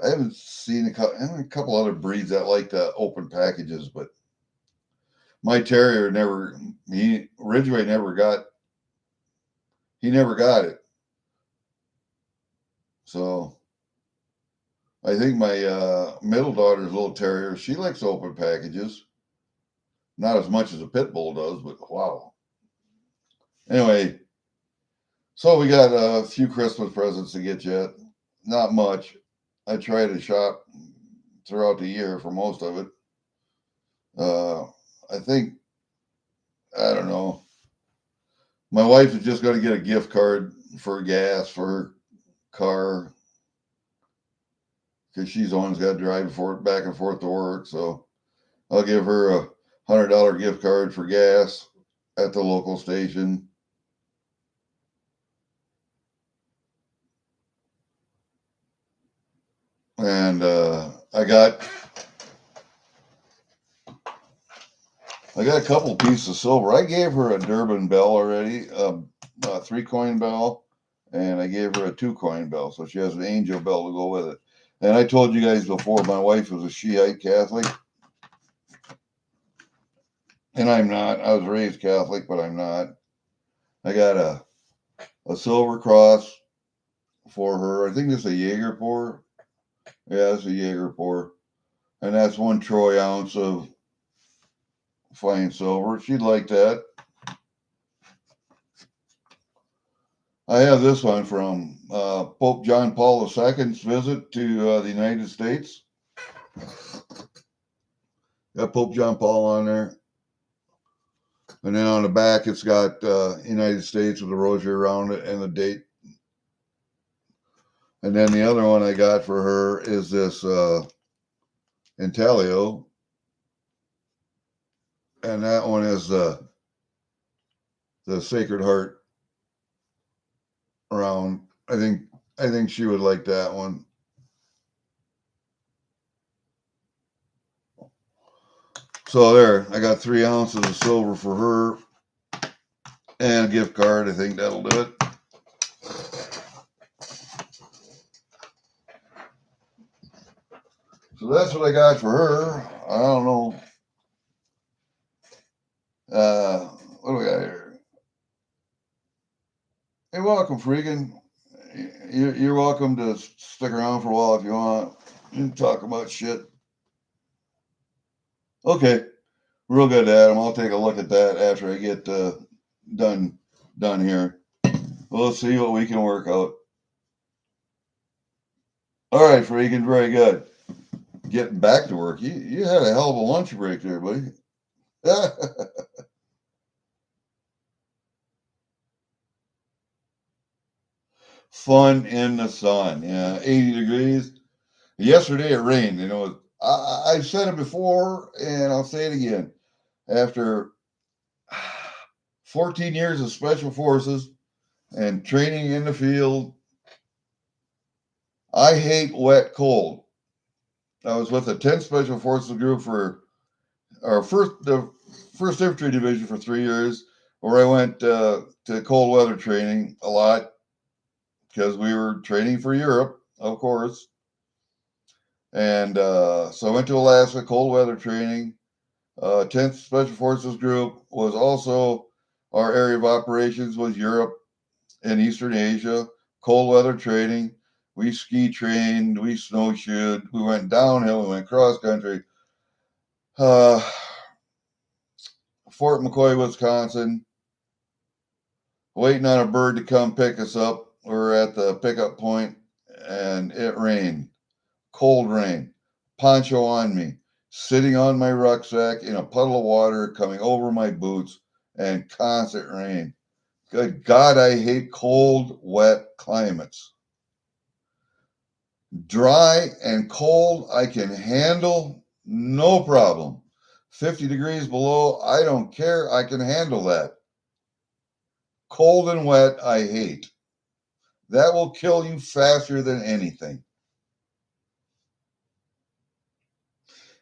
I haven't seen a couple other breeds that like to open packages, but my terrier Ridgway never got it. So I think my middle daughter's little terrier, she likes to open packages. Not as much as a pit bull does, but wow. Anyway, so we got a few Christmas presents to get yet. Not much. I try to shop throughout the year for most of it. I think, I don't know. My wife is just going to get a gift card for gas for her car because she's always got to drive back and forth to work. So I'll give her a $100 gift card for gas at the local station. And I got a couple pieces of silver. I gave her a Durbin bell already, a 3-coin bell, and I gave her a 2-coin bell, so she has an angel bell to go with it. And I told you guys before, my wife was a Shiite Catholic, and I'm not. I was raised Catholic, but I'm not. I got a silver cross for her. I think it's a Jaegerpor. Yeah, it's a Jaegerpor, and that's 1 troy ounce of fine silver. She'd like that. I have this one from Pope John Paul II's visit to the United States. Got Pope John Paul on there. And then on the back, it's got United States with a rosary around it and the date. And then the other one I got for her is this Intaglio. And that one is the Sacred Heart around. I think she would like that one. So there, I got 3 ounces of silver for her. and a gift card. I think that'll do it. So that's what I got for her. I don't know. What do we got here? Hey, welcome, freaking. You're welcome to stick around for a while if you want and talk about shit. Okay, real good, Adam. I'll take a look at that after I get done here. We'll see what we can work out. All right, freaking, very good. Getting back to work. You had a hell of a lunch break there, buddy. Fun in the sun. Yeah, 80 degrees. Yesterday it rained. You know, I've said it before, and I'll say it again. After 14 years of special forces and training in the field, I hate wet cold. I was with the 10th Special Forces group for the first Infantry Division for 3 years, where I went to cold weather training a lot because we were training for Europe, of course. And so I went to Alaska, cold weather training. 10th Special Forces Group was also, our area of operations was Europe and Eastern Asia, cold weather training. We ski trained, we snowshoed, we went downhill, we went cross country. Fort McCoy, Wisconsin, waiting on a bird to come pick us up. We were at the pickup point and it rained, cold rain, poncho on me, sitting on my rucksack in a puddle of water coming over my boots, and constant rain. Good God, I hate cold, wet climates. Dry and cold, I can handle, no problem. 50 degrees below, I don't care, I can handle that. Cold and wet, I hate. That will kill you faster than anything.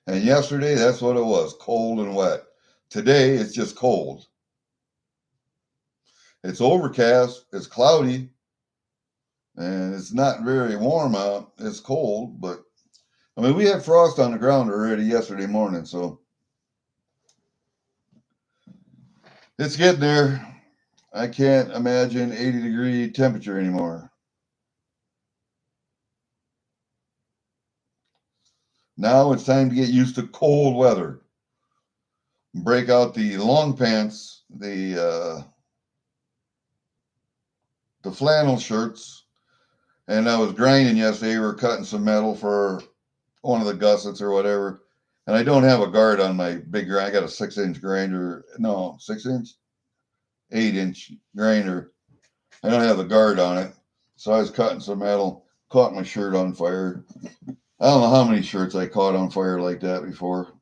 And yesterday, that's what it was, cold and wet. Today, it's just cold. It's overcast, it's cloudy, and it's not very warm out. It's cold, but I mean, we had frost on the ground already yesterday morning, so it's getting there. I can't imagine 80-degree temperature anymore. Now it's time to get used to cold weather. Break out the long pants, the flannel shirts, and I was grinding yesterday. We were cutting some metal for one of the gussets or whatever, and I don't have a guard on my big grind. I got a 6-inch grinder. No, 6-inch, 8-inch grinder. I don't have the guard on it, so I was cutting some metal. Caught my shirt on fire. I don't know how many shirts I caught on fire like that before.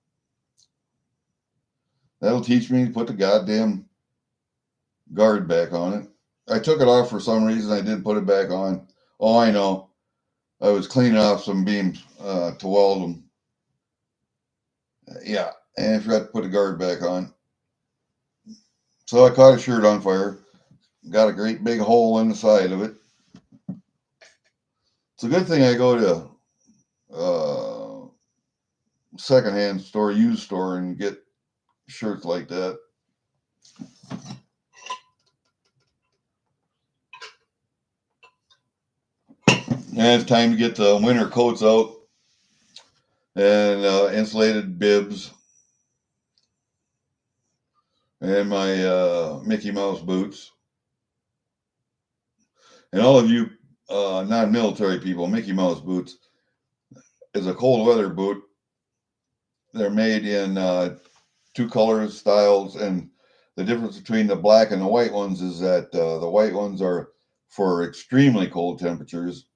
That'll teach me to put the goddamn guard back on it. I took it off for some reason. I didn't put it back on. Oh, I know. I was cleaning off some beams to weld them. Yeah, and I forgot to put the guard back on. So I caught a shirt on fire. Got a great big hole in the side of it. It's a good thing I go to secondhand store, used store, and get shirts like that. And it's time to get the winter coats out and insulated bibs and my Mickey Mouse boots. And all of you non-military people, Mickey Mouse boots is a cold weather boot. They're made in 2 colors, styles, and the difference between the black and the white ones is that the white ones are for extremely cold temperatures,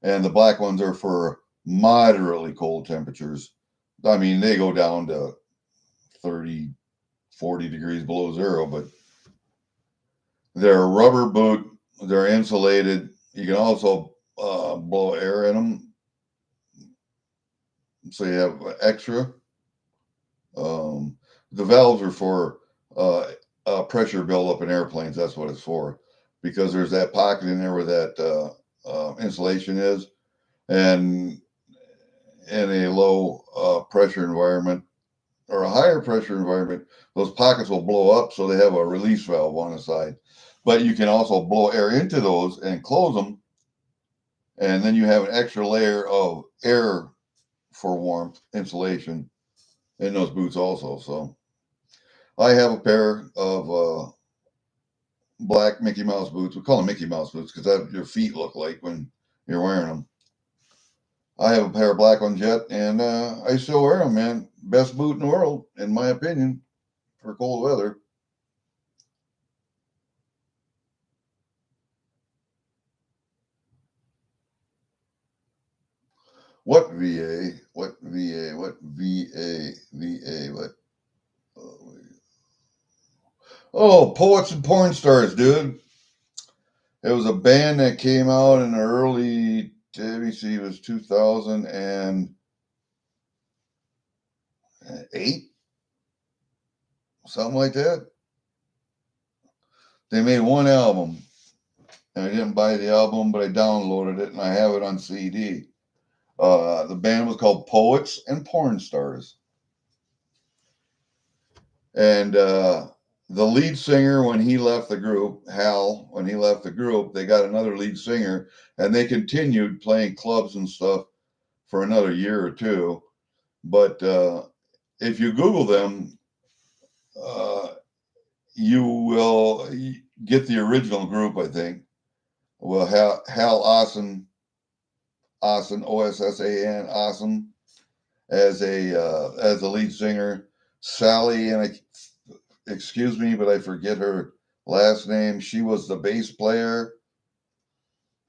and the black ones are for moderately cold temperatures. I mean, they go down to 30, 40 degrees below zero, but they're a rubber boot. They're insulated. You can also blow air in them, so you have extra. The valves are for pressure buildup in airplanes. That's what it's for, because there's that pocket in there where that insulation is, and in a low pressure environment or a higher pressure environment, those pockets will blow up, so they have a release valve on the side. But you can also blow air into those and close them, and then you have an extra layer of air for warmth insulation in those boots also. So I have a pair of black Mickey Mouse boots. We call them Mickey Mouse boots because that's what your feet look like when you're wearing them. I have a pair of black ones yet, and I still wear them, man. Best boot in the world, in my opinion, for cold weather. What VA? What VA? What VA? VA? What? Oh, Poets and Porn Stars, dude. It was a band that came out in the early, let me see, it was 2008, something like that. They made one album, and I didn't buy the album, but I downloaded it, and I have it on CD. The band was called Poets and Porn Stars. And the lead singer, when he left the group, Hal, when he left the group, they got another lead singer, and they continued playing clubs and stuff for another year or two. But if you Google them, you will get the original group, I think. Well, Hal Ossan, Ossan, Ossan, as a lead singer. Sally, and excuse me, but I forget her last name. She was the bass player,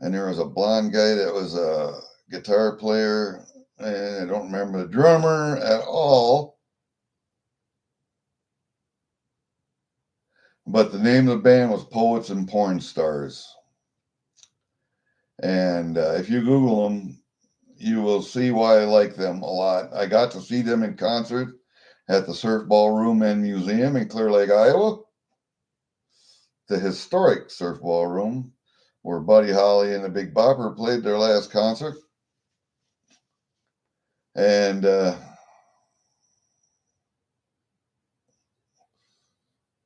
and there was a blonde guy that was a guitar player, and I don't remember the drummer at all. But the name of the band was Poets and Porn Stars. And if you Google them, you will see why I like them a lot. I got to see them in concert at the Surf Ballroom and Museum in Clear Lake, Iowa. The historic Surf Ballroom, where Buddy Holly and the Big Bopper played their last concert. And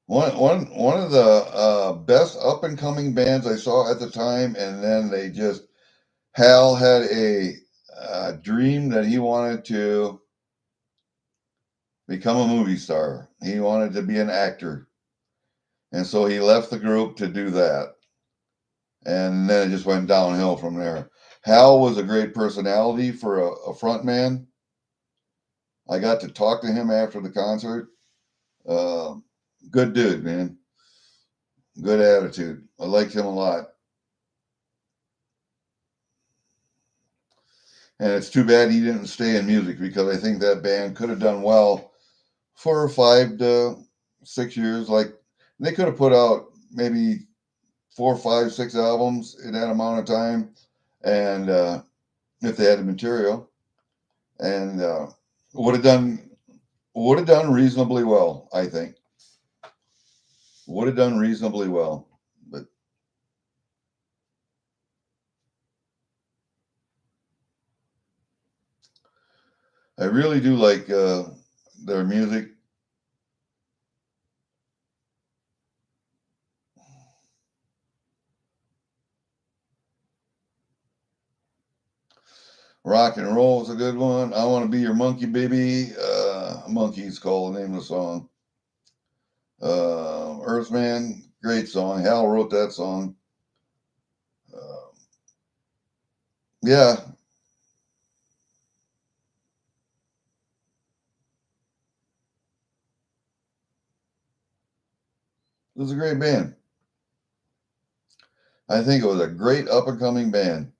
one of the best up and coming bands I saw at the time, and then Hal had a dream that he wanted to become a movie star. He wanted to be an actor, and so he left the group to do that, and then it just went downhill from there. Hal was a great personality for a front man. I got to talk to him after the concert. Good dude, man. Good attitude. I liked him a lot. And it's too bad he didn't stay in music, because I think that band could have done well for 5 to 6 years. Like, they could have put out maybe 4, 5, 6 albums in that amount of time, and if they had the material, and would have done reasonably well, I think. Would have done reasonably well, but I really do like their music. Rock and Roll is a good one. I Want to Be Your Monkey, Baby. Monkey's called the name of the song. Earthman, great song. Hal wrote that song. Yeah. It was a great band. I think it was a great up and coming band.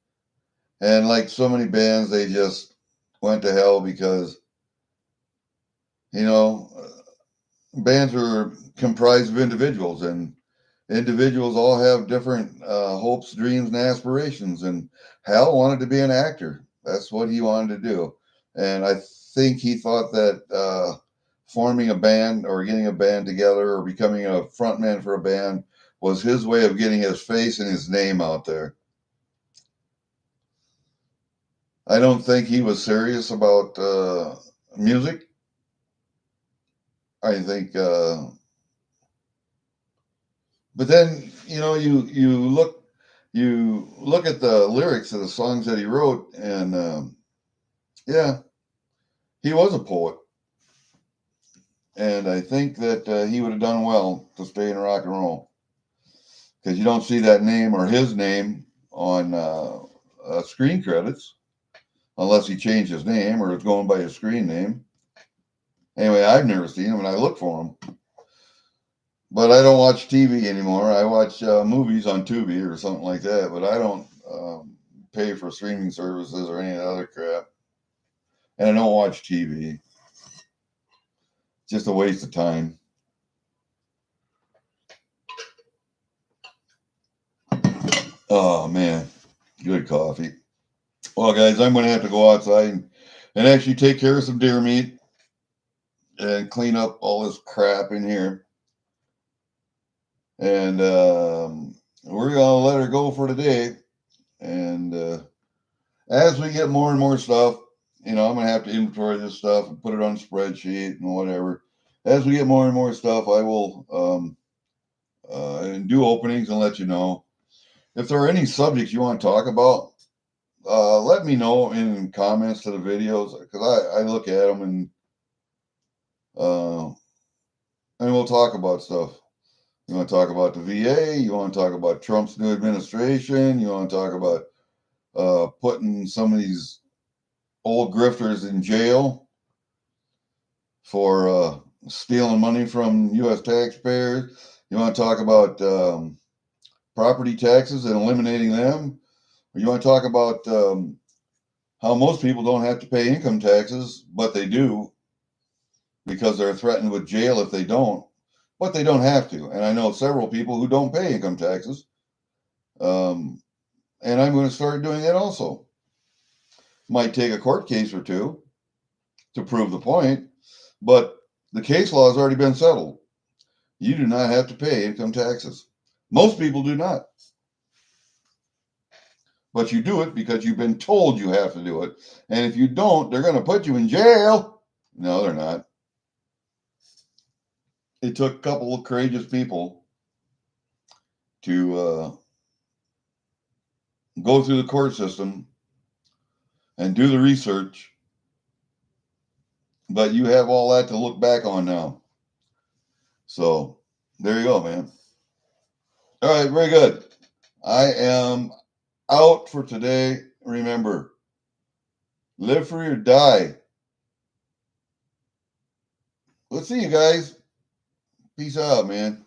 And like so many bands, they just went to hell because, bands are comprised of individuals, and individuals all have different hopes, dreams, and aspirations. And Hal wanted to be an actor. That's what he wanted to do. And I think he thought that forming a band or getting a band together or becoming a frontman for a band was his way of getting his face and his name out there. I don't think he was serious about music. I think, but then you look at the lyrics of the songs that he wrote, and yeah, he was a poet, and I think that he would have done well to stay in rock and roll, because you don't see that name or his name on screen credits unless he changed his name or is going by his screen name. Anyway, I've never seen him, and I look for him. But I don't watch TV anymore. I watch movies on Tubi or something like that. But I don't pay for streaming services or any other crap. And I don't watch TV. Just a waste of time. Oh, man. Good coffee. Well, guys, I'm going to have to go outside and actually take care of some deer meat and clean up all this crap in here. And we're going to let her go for today. And as we get more and more stuff, I'm going to have to inventory this stuff and put it on a spreadsheet and whatever. As we get more and more stuff, I will do openings and let you know. If there are any subjects you want to talk about, let me know in comments to the videos, because I look at them and we'll talk about stuff. You want to talk about the VA? You want to talk about Trump's new administration? You want to talk about putting some of these old grifters in jail for stealing money from U.S. taxpayers? You want to talk about property taxes and eliminating them? Or you want to talk about how most people don't have to pay income taxes, but they do because they're threatened with jail if they don't, but they don't have to. And I know several people who don't pay income taxes. And I'm going to start doing that also. Might take a court case or two to prove the point, but the case law has already been settled. You do not have to pay income taxes. Most people do not. But you do it because you've been told you have to do it. And if you don't, they're going to put you in jail. No, they're not. It took a couple of courageous people to go through the court system and do the research. But you have all that to look back on now. So there you go, man. All right, very good. I am out for today. Remember, live free or die. Let's see you guys. Peace out, man.